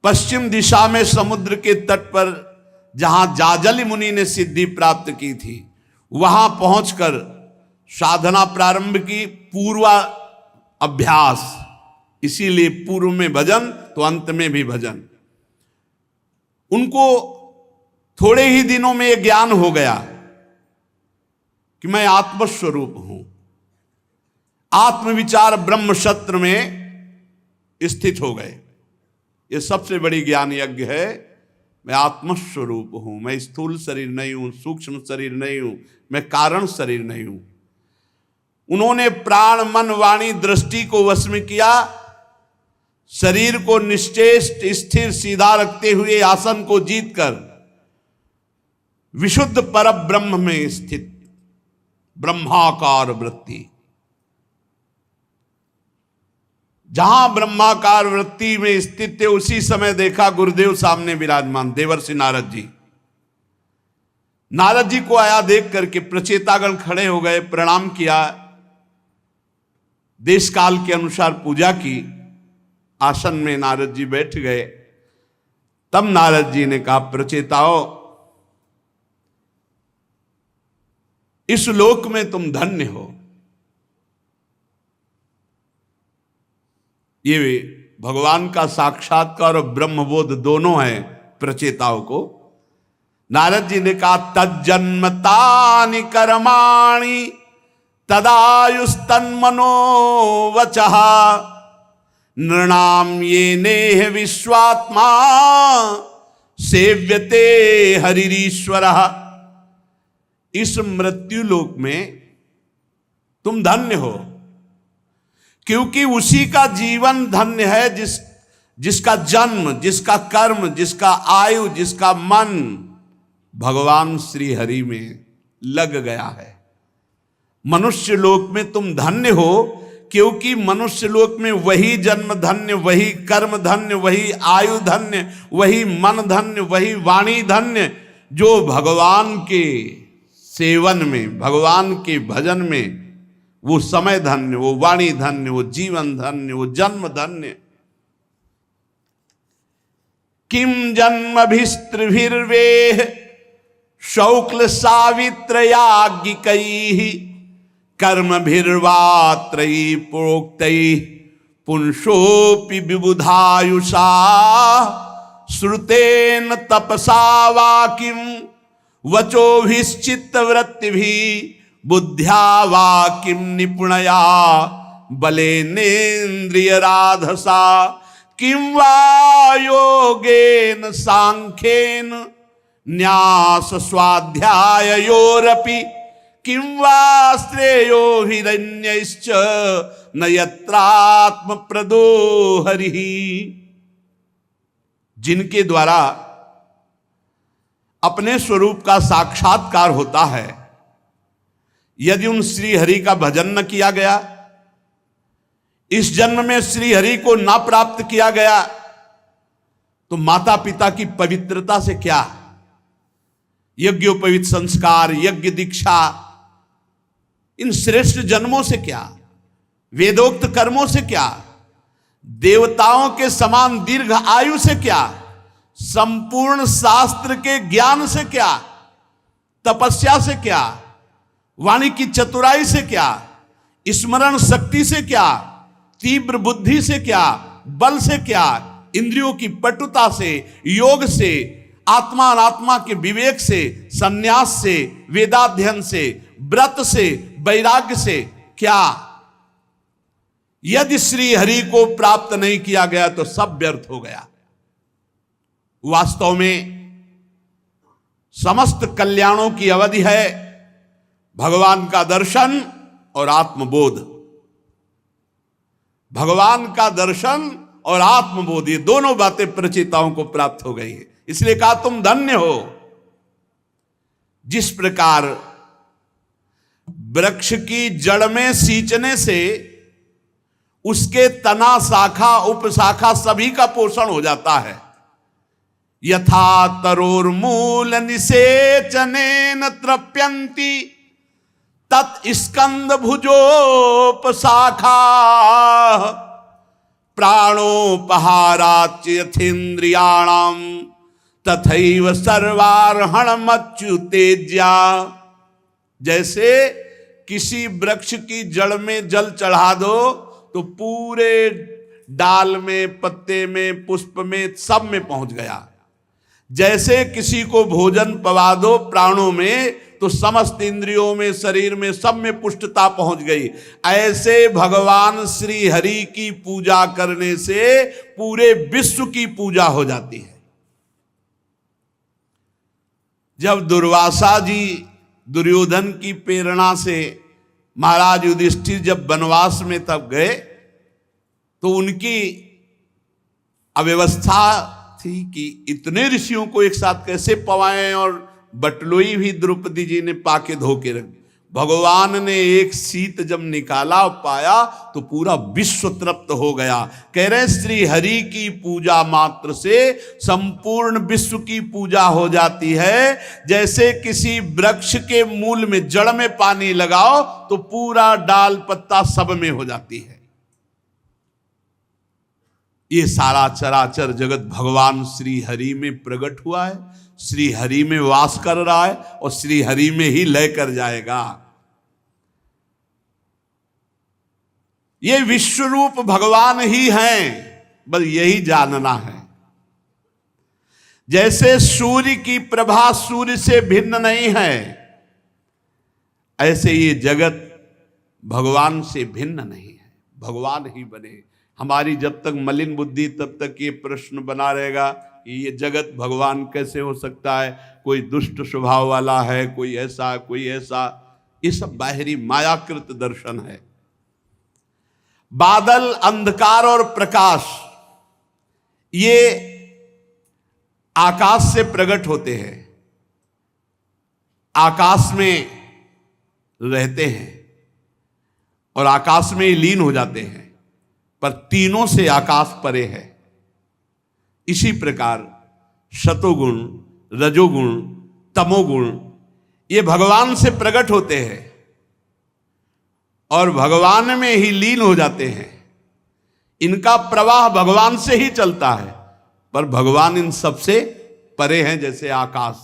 पश्चिम दिशा में समुद्र के तट पर जहां जाजली मुनि ने सिद्धि प्राप्त की थी, वहां पहुंचकर साधना प्रारंभ की। पूर्व अभ्यास, इसीलिए पूर्व में भजन तो अंत में भी भजन। उनको थोड़े ही दिनों में यह ज्ञान हो गया कि मैं आत्मस्वरूप हूं। आत्मविचार ब्रह्म शस्त्र में स्थित हो गए। यह सबसे बड़ी ज्ञान यज्ञ है। मैं आत्मस्वरूप हूं, मैं स्थूल शरीर नहीं हूं, सूक्ष्म शरीर नहीं हूं, मैं कारण शरीर नहीं हूं। उन्होंने प्राण मन वाणी दृष्टि को वश में किया। शरीर को निश्चेष्ट स्थिर सीधा रखते हुए आसन को जीतकर विशुद्ध परब्रह्म में स्थित ब्रह्माकार वृत्ति, जहां ब्रह्माकार वृत्ति में स्थित थे, उसी समय देखा गुरुदेव सामने विराजमान देवर्षि नारद जी। नारद जी को आया देख करके प्रचेतागण खड़े हो गए, प्रणाम किया, देश काल के अनुसार पूजा की। आसन में नारद जी बैठ गए। तब नारद जी ने कहा, प्रचेताओ, इस लोक में तुम धन्य हो। ये भगवान का साक्षात्कार और ब्रह्मबोध दोनों है प्रचेताओं को। नारद जी ने कहा, तज्जन्मतानि कर्माणि तदायुस्तन्मनो वचः नृणाम ये नेह विश्वात्मा सेव्यते हरिरीश्वरः। इस मृत्यु लोक में तुम धन्य हो, क्योंकि उसी का जीवन धन्य है जिसका जन्म, जिसका कर्म, जिसका आयु, जिसका मन भगवान श्री हरि में लग गया है। मनुष्य लोक में तुम धन्य हो, क्योंकि मनुष्य लोक में वही जन्म धन्य, वही कर्म धन्य, वही आयु धन्य, वही मन धन्य, वही वाणी धन्य, जो भगवान के सेवन में, भगवान के भजन में वो समय धन्य, वो वाणी धन्य, वो जीवन धन्य, वो जन्म धन्य। किम जन्मभिस्त्रिभिर्वेह शौक्ल सावित्रयाज्ञिकैः कर्मभिर्वात्रैः प्रोक्तैः पुंसोऽपि विबुधायुषा श्रुतेन तपसा वा किं वचोभिश्चित्तवृत्तिभिः बुद्ध्या वा किं निपुणया बलेनेन्द्रियराधसा किं वा योगेन सांख्येन न्यास स्वाध्याययोरपि किं वा श्रेयो हिरण्यश्च न यत्रात्म प्रदो हरिः। जिनके द्वारा अपने स्वरूप का साक्षात्कार होता है, यदि उन श्री हरि का भजन न किया गया, इस जन्म में श्री हरि को ना प्राप्त किया गया, तो माता पिता की पवित्रता से क्या, यज्ञोपवीत संस्कार, यज्ञ दीक्षा, इन श्रेष्ठ जन्मों से क्या, वेदोक्त कर्मों से क्या, देवताओं के समान दीर्घ आयु से क्या, संपूर्ण शास्त्र के ज्ञान से क्या, तपस्या से क्या, वाणी की चतुराई से क्या, स्मरण शक्ति से क्या, तीव्र बुद्धि से क्या, बल से क्या, इंद्रियों की पटुता से, योग से, आत्मा अनात्मा के विवेक से, संन्यास से, वेदाध्ययन से, व्रत से, वैराग्य से क्या। यदि श्री हरि को प्राप्त नहीं किया गया तो सब व्यर्थ हो गया। वास्तव में समस्त कल्याणों की अवधि है भगवान का दर्शन और आत्मबोध। भगवान का दर्शन और आत्मबोध, ये दोनों बातें प्रचेताओं को प्राप्त हो गई है। इसलिए कहा तुम धन्य हो। जिस प्रकार वृक्ष की जड़ में सींचने से उसके तना, शाखा, उपशाखा सभी का पोषण हो जाता है, यथा तरोर्मूल निसेचनेन तृप्यन्ति तत् स्कंद भुजोपशाखा प्राणोपहाराच यथेन्द्रियाणाम तथैव सर्वार्हणमच्युतेज्या। जैसे किसी वृक्ष की जड़ में जल चढ़ा दो तो पूरे डाल में, पत्ते में, पुष्प में, सब में पहुंच गया। जैसे किसी को भोजन पवा दो प्राणों में तो समस्त इंद्रियों में, शरीर में, सब में पुष्टता पहुंच गई। ऐसे भगवान श्री हरि की पूजा करने से पूरे विश्व की पूजा हो जाती है। जब दुर्वासा जी दुर्योधन की प्रेरणा से महाराज युधिष्ठिर जब वनवास में तब गए तो उनकी अव्यवस्था थी कि इतने ऋषियों को एक साथ कैसे पवाएं, और बटलोई भी द्रौपदी जी ने पाके धो के रख दी। भगवान ने एक शीत जब निकाला पाया तो पूरा विश्व तृप्त हो गया। कह रहे श्री हरि की पूजा मात्र से संपूर्ण विश्व की पूजा हो जाती है। जैसे किसी वृक्ष के मूल में, जड़ में पानी लगाओ तो पूरा डाल पत्ता सब में हो जाती है। ये सारा चराचर जगत भगवान श्री हरि में प्रकट हुआ है, श्री हरि में वास कर रहा है और श्री हरि में ही लय कर जाएगा। ये विश्व रूप भगवान ही हैं, बस यही जानना है। जैसे सूर्य की प्रभा सूर्य से भिन्न नहीं है, ऐसे ये जगत भगवान से भिन्न नहीं है, भगवान ही बने। हमारी जब तक मलिन बुद्धि तब तक ये प्रश्न बना रहेगा कि ये जगत भगवान कैसे हो सकता है, कोई दुष्ट स्वभाव वाला है, कोई ऐसा कोई ऐसा। ये सब बाहरी मायाकृत दर्शन है। बादल, अंधकार और प्रकाश ये आकाश से प्रकट होते हैं, आकाश में रहते हैं और आकाश में ही लीन हो जाते हैं, पर तीनों से आकाश परे है। इसी प्रकार सतोगुण, रजोगुण, तमोगुण ये भगवान से प्रकट होते हैं और भगवान में ही लीन हो जाते हैं। इनका प्रवाह भगवान से ही चलता है, पर भगवान इन सबसे परे हैं जैसे आकाश।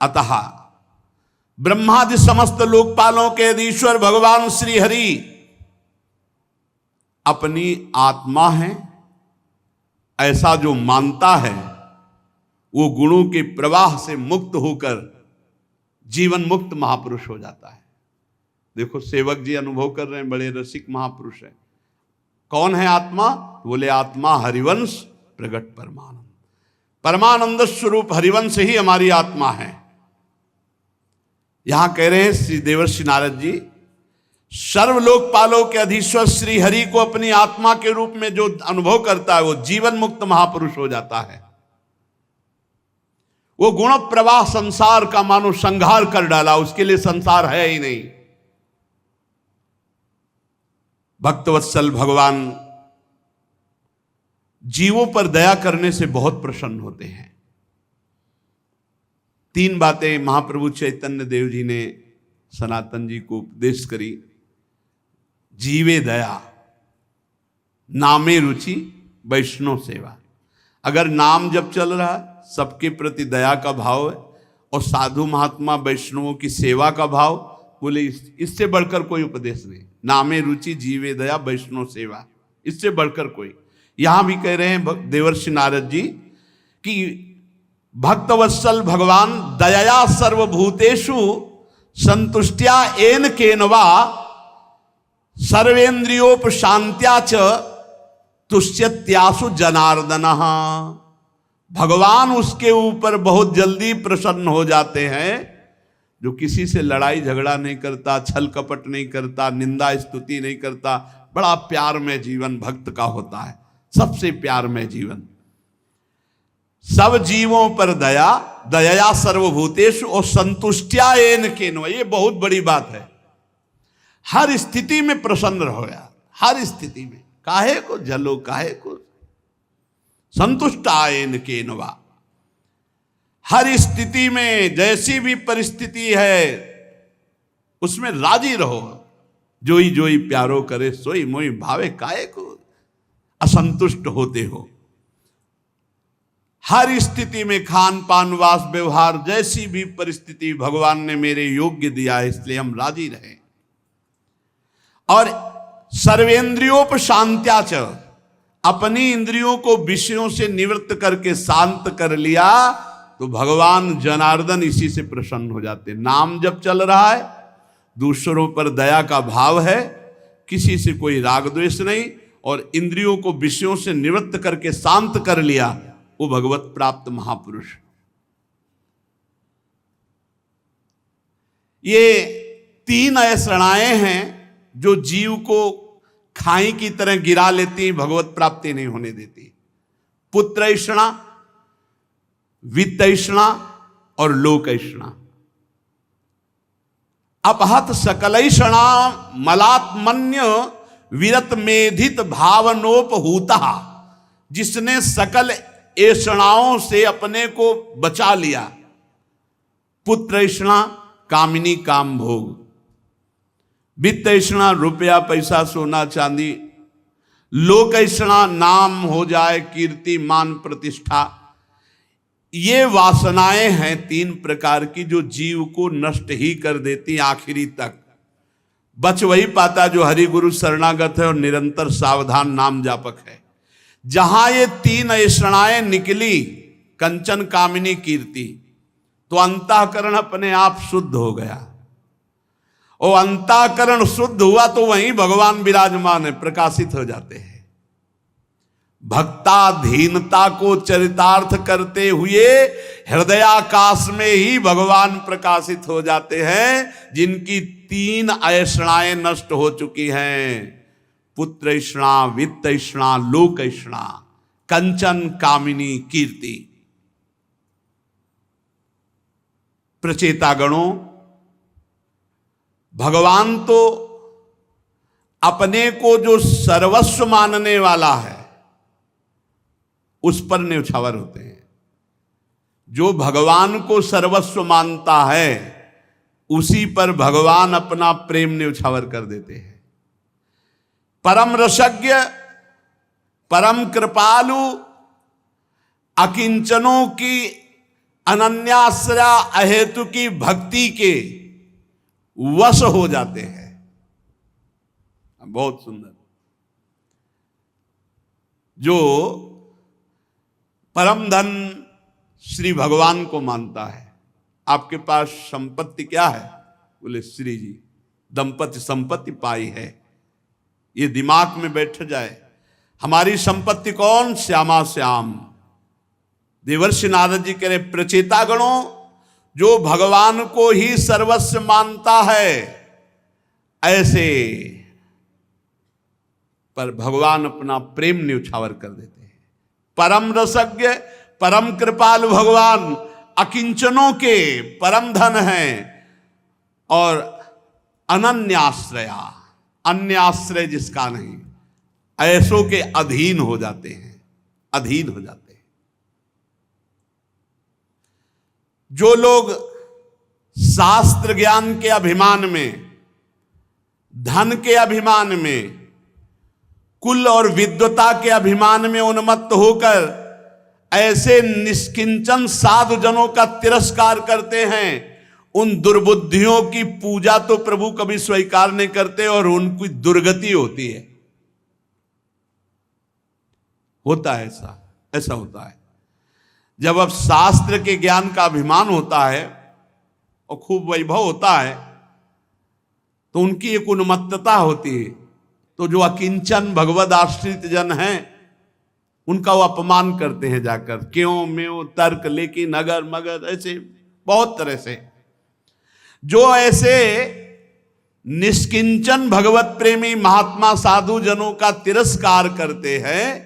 अतः ब्रह्मादि समस्त लोकपालों के ईश्वर भगवान श्री हरि अपनी आत्मा है, ऐसा जो मानता है वो गुणों के प्रवाह से मुक्त होकर जीवन मुक्त महापुरुष हो जाता है। देखो सेवक जी अनुभव कर रहे हैं, बड़े रसिक महापुरुष हैं। कौन है आत्मा? बोले आत्मा हरिवंश प्रगट परमानंद, परमानंद स्वरूप हरिवंश ही हमारी आत्मा है। यहां कह रहे हैं श्री देवर्षि नारद जी, सर्वलोकपालों के अधीश्वर श्री हरि को अपनी आत्मा के रूप में जो अनुभव करता है वो जीवन मुक्त महापुरुष हो जाता है। वो गुण प्रवाह संसार का मानो संहार कर डाला, उसके लिए संसार है ही नहीं। भक्तवत्सल भगवान जीवों पर दया करने से बहुत प्रसन्न होते हैं। 3 बातें महाप्रभु चैतन्य देव जी ने सनातन जी को उपदेश करी। जीवे दया, नामे रुचि, वैष्णव सेवा। अगर नाम जब चल रहा है, सबके प्रति दया का भाव है और साधु महात्मा वैष्णवों की सेवा का भाव, बोले इससे बढ़कर कोई उपदेश नहीं। नामे रुचि, जीवे दया, वैष्णव सेवा, इससे बढ़कर कोई। यहां भी कह रहे हैं देवर्षि नारद जी कि भक्तवत्सल भगवान दया सर्वभूतेषु संतुष्टिया एन केनवा सर्वेन्द्रियोपशांत्या च तुष्यत्यासु जनार्दनः। भगवान उसके ऊपर बहुत जल्दी प्रसन्न हो जाते हैं जो किसी से लड़ाई झगड़ा नहीं करता, छल कपट नहीं करता, निंदा स्तुति नहीं करता। बड़ा प्यार में जीवन भक्त का होता है, सबसे प्यार में जीवन। सब जीवों पर दया, दया सर्वभूतेषु और संतुष्टिया एन केनवा, ये बहुत बड़ी बात है। हर स्थिति में प्रसन्न रहो यार, हर स्थिति में, काहे को जलो, काहे को संतुष्टायन केनवा। हर स्थिति में जैसी भी परिस्थिति है उसमें राजी रहो। जोई जोई प्यारो करे सोई मोई भावे, काहे को असंतुष्ट होते हो। हर स्थिति में खान पान वास व्यवहार जैसी भी परिस्थिति भगवान ने मेरे योग्य दिया है, इसलिए हम राजी रहे। और सर्वेंद्रियोपशांत्या च, अपनी इंद्रियों को विषयों से निवृत्त करके शांत कर लिया तो भगवान जनार्दन इसी से प्रसन्न हो जाते। नाम जब चल रहा है, दूसरों पर दया का भाव है, किसी से कोई राग द्वेष नहीं, और इंद्रियों को विषयों से निवृत्त करके शांत कर लिया, वो भगवत प्राप्त महापुरुष। ये 3 ऐसणाएं हैं जो जीव को खाई की तरह गिरा लेती, भगवत प्राप्ति नहीं होने देती। पुत्रैषणा, वित्तैषणा और लोकैषणा। अपहत सकलैषणा मलात्मन्य विरत मेधित भावनोपहूता, जिसने सकल ऐषणाओं से अपने को बचा लिया। पुत्रैषणा कामिनी काम भोग, वित्तैषणा रुपया पैसा सोना चांदी, लोकैषणा नाम हो जाए कीर्ति मान प्रतिष्ठा। ये वासनाएं हैं 3 प्रकार की जो जीव को नष्ट ही कर देती, आखिरी तक बच वही पाता जो हरि गुरु शरणागत है और निरंतर सावधान नाम जापक है। जहां ये 3 ऐषणाएं निकली, कंचन कामिनी कीर्ति, तो अंतःकरण अपने आप शुद्ध हो गया। और अंतःकरण शुद्ध हुआ तो वहीं भगवान विराजमान है, प्रकाशित हो जाते हैं। भक्ताधीनता को चरितार्थ करते हुए हृदयाकाश में ही भगवान प्रकाशित हो जाते हैं, जिनकी 3 ऐषणाएं नष्ट हो चुकी हैं। पुत्रैषणा, वित्तैषणा, लोकैषणा, कंचन कामिनी कीर्ति। प्रचेतागणों, भगवान तो अपने को जो सर्वस्व मानने वाला है उस पर न्यौछावर होते हैं। जो भगवान को सर्वस्व मानता है उसी पर भगवान अपना प्रेम न्यौछावर कर देते हैं। परम रसज्ञ, परम कृपालु, अकिंचनों की अनन्याश्रया अहेतु की भक्ति के वश हो जाते हैं। बहुत सुंदर। जो परम धन श्री भगवान को मानता है। आपके पास संपत्ति क्या है? बोले श्री जी दंपति संपत्ति पाई है। ये दिमाग में बैठ जाए। हमारी संपत्ति कौन? श्यामा श्याम। देवर्षि नारद जी कह रहे प्रचेतागणों, जो भगवान को ही सर्वस्व मानता है ऐसे पर भगवान अपना प्रेम न्यौछावर कर देते हैं। परम रसज्ञ, परम कृपालु भगवान अकिंचनों के परम धन हैं और अनन्याश्रया, अन्य आश्रय जिसका नहीं, ऐसों के अधीन हो जाते हैं, अधीन हो जाते हैं। जो लोग शास्त्र ज्ञान के अभिमान में, धन के अभिमान में, कुल और विद्वता के अभिमान में उन्मत्त होकर ऐसे निष्किंचन साधु जनों का तिरस्कार करते हैं, उन दुर्बुद्धियों की पूजा तो प्रभु कभी स्वीकार नहीं करते और उनकी दुर्गति होती है। होता है ऐसा होता है। जब अब शास्त्र के ज्ञान का अभिमान होता है और खूब वैभव होता है तो उनकी एक उन्मत्तता होती है। तो जो अकिंचन भगवद आश्रित जन हैं उनका वो अपमान करते हैं जाकर, क्यों म्यों तर्क, लेकिन अगर मगर, ऐसे बहुत तरह से। जो ऐसे निष्किंचन भगवत प्रेमी महात्मा साधु जनों का तिरस्कार करते हैं,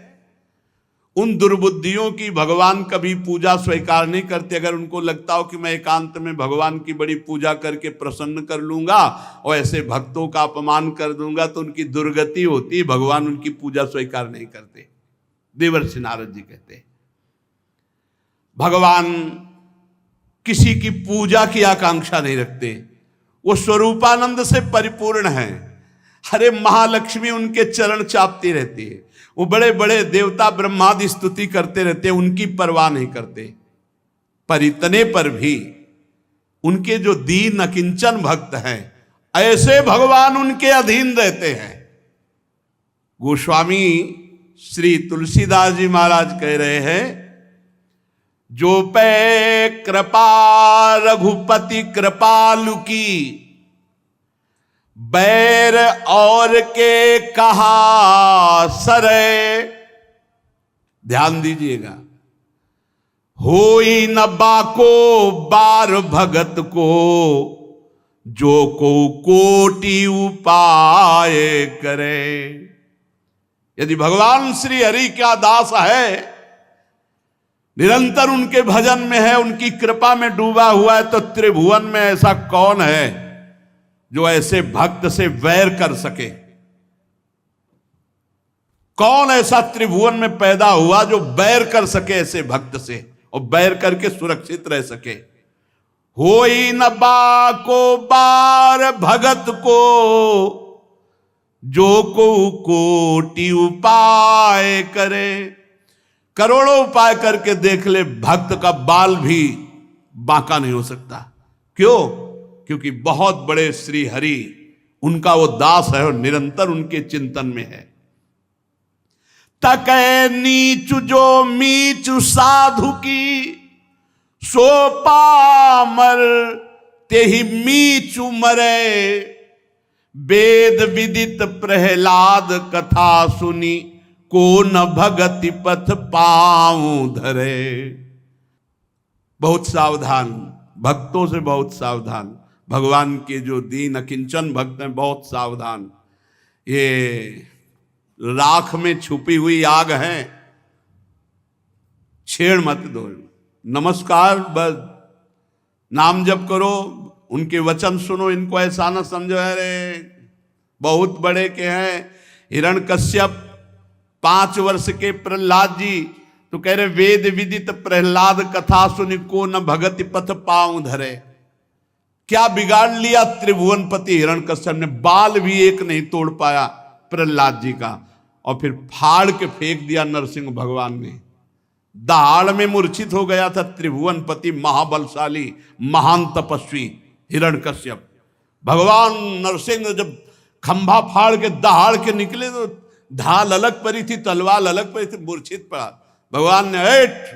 उन दुर्बुद्धियों की भगवान कभी पूजा स्वीकार नहीं करते। अगर उनको लगता हो कि मैं एकांत में भगवान की बड़ी पूजा करके प्रसन्न कर लूंगा और ऐसे भक्तों का अपमान कर दूंगा तो उनकी दुर्गति होती है, भगवान उनकी पूजा स्वीकार नहीं करते। देवर्षि नारद जी कहते हैं भगवान किसी की पूजा की आकांक्षा नहीं रखते, वो स्वरूपानंद से परिपूर्ण है। हरे महालक्ष्मी उनके चरण चापती रहती है, वो बड़े बड़े देवता ब्रह्मादि स्तुति करते रहते, उनकी परवाह नहीं करते। पर इतने पर भी उनके जो दीन अकिंचन भक्त हैं, ऐसे भगवान उनके अधीन रहते हैं। गोस्वामी श्री तुलसीदास जी महाराज कह रहे हैं, जो पे कृपा रघुपति कृपालु की, बैर और के कहा सरे। ध्यान दीजिएगा, होई न बाको बार भगत को, जो को कोटि उपाय करे। यदि भगवान श्री हरि का दास है, निरंतर उनके भजन में है, उनकी कृपा में डूबा हुआ है, तो त्रिभुवन में ऐसा कौन है जो ऐसे भक्त से वैर कर सके? कौन ऐसा त्रिभुवन में पैदा हुआ जो बैर कर सके ऐसे भक्त से, और बैर करके सुरक्षित रह सके? होई न बाको बार भगत को, जो को कोटि उपाय करे। करोड़ों उपाय करके देख ले, भक्त का बाल भी बांका नहीं हो सकता। क्यों? क्योंकि बहुत बड़े श्री हरि उनका वो दास है और निरंतर उनके चिंतन में है। तकै नीचु जो मीचु साधु की, सो पामर तेहि मीचु मरे। वेद विदित प्रहलाद कथा सुनी, को न भगति पथ पाऊं धरे। बहुत सावधान, भक्तों से बहुत सावधान। भगवान के जो दीन अकिंचन भक्त हैं, बहुत सावधान। ये राख में छुपी हुई आग है, छेड़ मत दो। नमस्कार, बस नाम जप करो, उनके वचन सुनो, इनको ऐसा न समझो अरे बहुत बड़े के हैं। हिरण्यकश्यप 5 वर्ष के प्रहलाद जी तो कह रहे, वेद विदित प्रहलाद कथा सुनि, को न भगति पथ पाऊं धरे। क्या बिगाड़ लिया त्रिभुवनपति हिरण्यकश्यप ने? बाल भी एक नहीं तोड़ पाया प्रहलाद जी का, और फिर फाड़ के फेंक दिया नरसिंह भगवान ने। दहाड़ में मूर्छित हो गया था त्रिभुवनपति, महाबलशाली, महान तपस्वी हिरण्यकश्यप। भगवान नरसिंह जब खंभा फाड़ के दहाड़ के निकले तो ढाल अलग पड़ी थी, तलवार अलग पड़ी थी, मूर्छित पड़ा। भगवान ने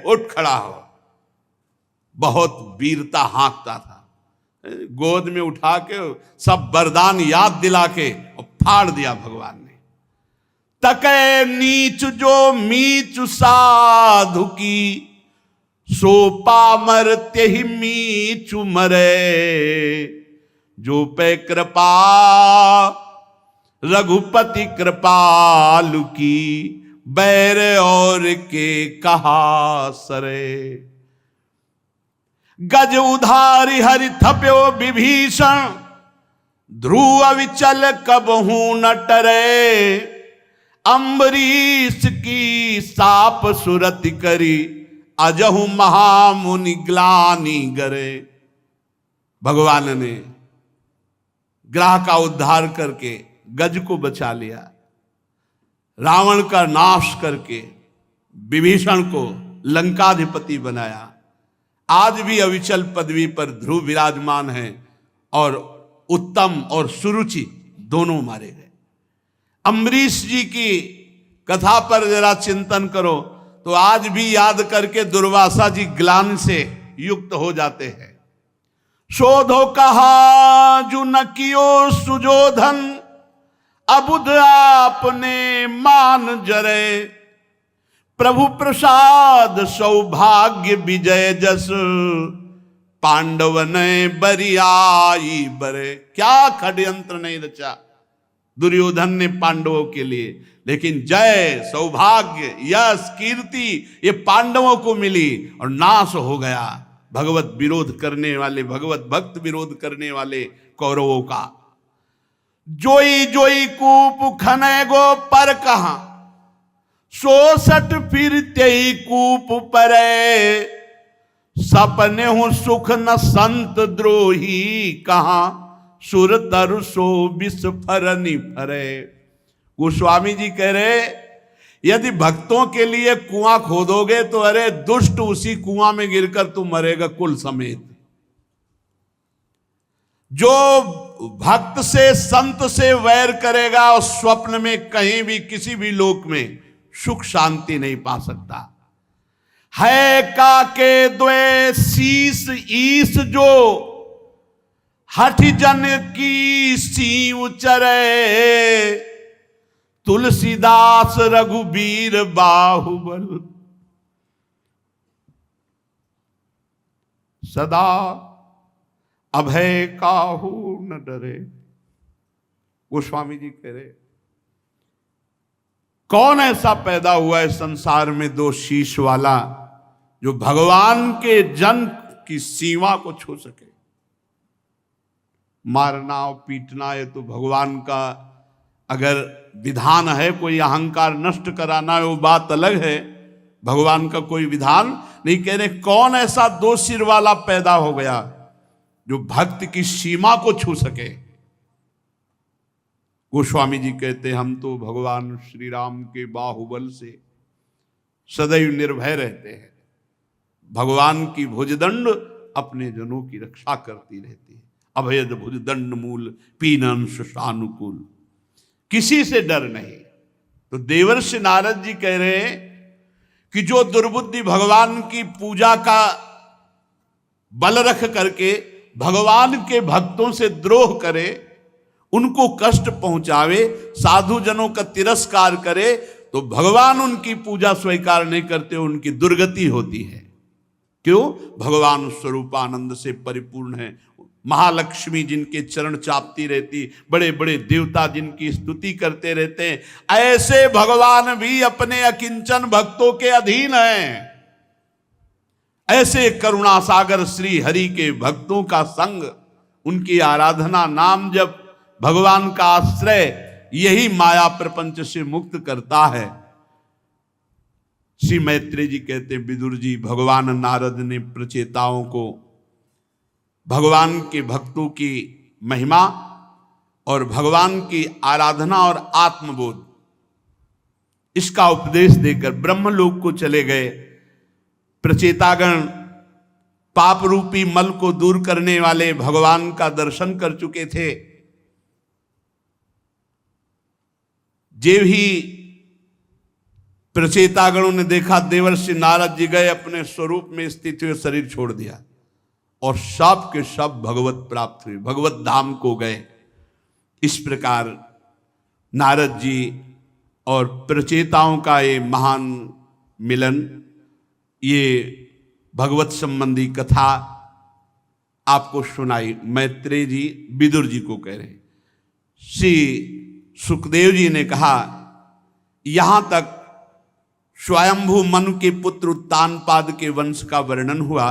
उठ खड़ा हो, बहुत वीरता हाँकता था, गोद में उठा के सब वरदान याद दिला के और फाड़ दिया भगवान ने। तकै नीच जो मीच साधु की, सो पामर तेहि मीचु मरे। जो पे कृपा रघुपति कृपालु की, बैर और के कहा सरे। गज उधारी हरि थप्यो विभीषण, ध्रुव विचल कबहू न टरे। अम्बरीश की साप सुरति करी, अजहु महामुनि ग्लानि गरे। भगवान ने ग्रह का उद्धार करके गज को बचा लिया, रावण का नाश करके विभीषण को लंकाधिपति बनाया। आज भी अविचल पदवी पर ध्रुव विराजमान है, और उत्तम और सुरुचि दोनों मारे गए। अम्बरीश जी की कथा पर जरा चिंतन करो तो आज भी याद करके दुर्वासा जी ग्लानि से युक्त हो जाते हैं। शोधो कहा जो न कियो सुजोधन, अबुध आपने मान जरे। प्रभु प्रसाद सौभाग्य विजय जस, पांडव ने बरियाई बरे। क्या षड्यंत्र नहीं रचा दुर्योधन ने पांडवों के लिए, लेकिन जय, सौभाग्य, यश, कीर्ति ये पांडवों को मिली और नाश हो गया भगवत विरोध करने वाले, भगवत भक्त विरोध करने वाले कौरवों का। जोई जोई कूप खने गो पर कहा, 66 फिर तेई कूप परे। सपने हूं सुख न संत द्रोही, कहा सुर तरु सो विष फरनी फरे। गोस्वामी जी कह रहे, यदि भक्तों के लिए कुआं खोदोगे तो अरे दुष्ट उसी कुआं में गिरकर तू मरेगा कुल समेत। जो भक्त से संत से वैर करेगा और स्वप्न में कहीं भी किसी भी लोक में सुख शांति नहीं पा सकता। है का के द्वे शीस ईस जो हठ जन की सीव चरे तुलसीदास रघुबीर बाहुबल सदा अभय काहू न डरे। गोस्वामी जी कह रहे कौन ऐसा पैदा हुआ है संसार में दो शीश वाला जो भगवान के जन की सीमा को छू सके। मारना और पीटना ये तो भगवान का अगर विधान है, कोई अहंकार नष्ट कराना है वो बात अलग है, भगवान का कोई विधान नहीं। कह रहे कौन ऐसा दो सिर वाला पैदा हो गया जो भक्त की सीमा को छू सके। गोस्वामी जी कहते हम तो भगवान श्री राम के बाहुबल से सदैव निर्भय रहते हैं। भगवान की भुजदंड अपने जनों की रक्षा करती रहती है। अभयद भुजदंड मूल पीनन सुषानुकूल, किसी से डर नहीं। तो देवर्षि नारद जी कह रहे हैं कि जो दुर्बुद्धि भगवान की पूजा का बल रख करके भगवान के भक्तों से द्रोह करे, उनको कष्ट पहुंचावे, साधु जनों का तिरस्कार करे, तो भगवान उनकी पूजा स्वीकार नहीं करते, उनकी दुर्गति होती है। क्यों? भगवान स्वरूपानंद से परिपूर्ण है। महालक्ष्मी जिनके चरण चापती रहती, बड़े बड़े देवता जिनकी स्तुति करते रहते हैं, ऐसे भगवान भी अपने अकिंचन भक्तों के अधीन हैं। ऐसे करुणा सागर श्री हरि के भक्तों का संग, उनकी आराधना, नाम जप, भगवान का आश्रय, यही माया प्रपंच से मुक्त करता है। श्री मैत्रेय जी कहते विदुर जी, भगवान नारद ने प्रचेताओं को भगवान के भक्तों की महिमा और भगवान की आराधना और आत्मबोध इसका उपदेश देकर ब्रह्मलोक को चले गए। प्रचेतागण पाप रूपी मल को दूर करने वाले भगवान का दर्शन कर चुके थे। जे भी प्रचेतागणों ने देखा देवर्षि नारद जी गए, अपने स्वरूप में स्थित हुए शरीर छोड़ दिया और सब के सब भगवत प्राप्त हुए, भगवत धाम को गए। इस प्रकार नारद जी और प्रचेताओं का ये महान मिलन, ये भगवत संबंधी कथा आपको सुनाई। मैत्रेय जी विदुर जी को कह रहे। श्री सुखदेव जी ने कहा यहां तक स्वयंभू मनु के पुत्र उत्तानपाद के वंश का वर्णन हुआ।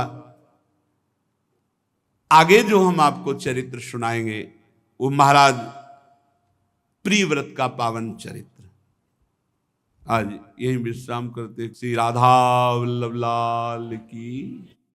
आगे जो हम आपको चरित्र सुनाएंगे वो महाराज प्रियव्रत का पावन चरित्र। आज यही विश्राम करते। श्री राधा वल्लभ लाल की।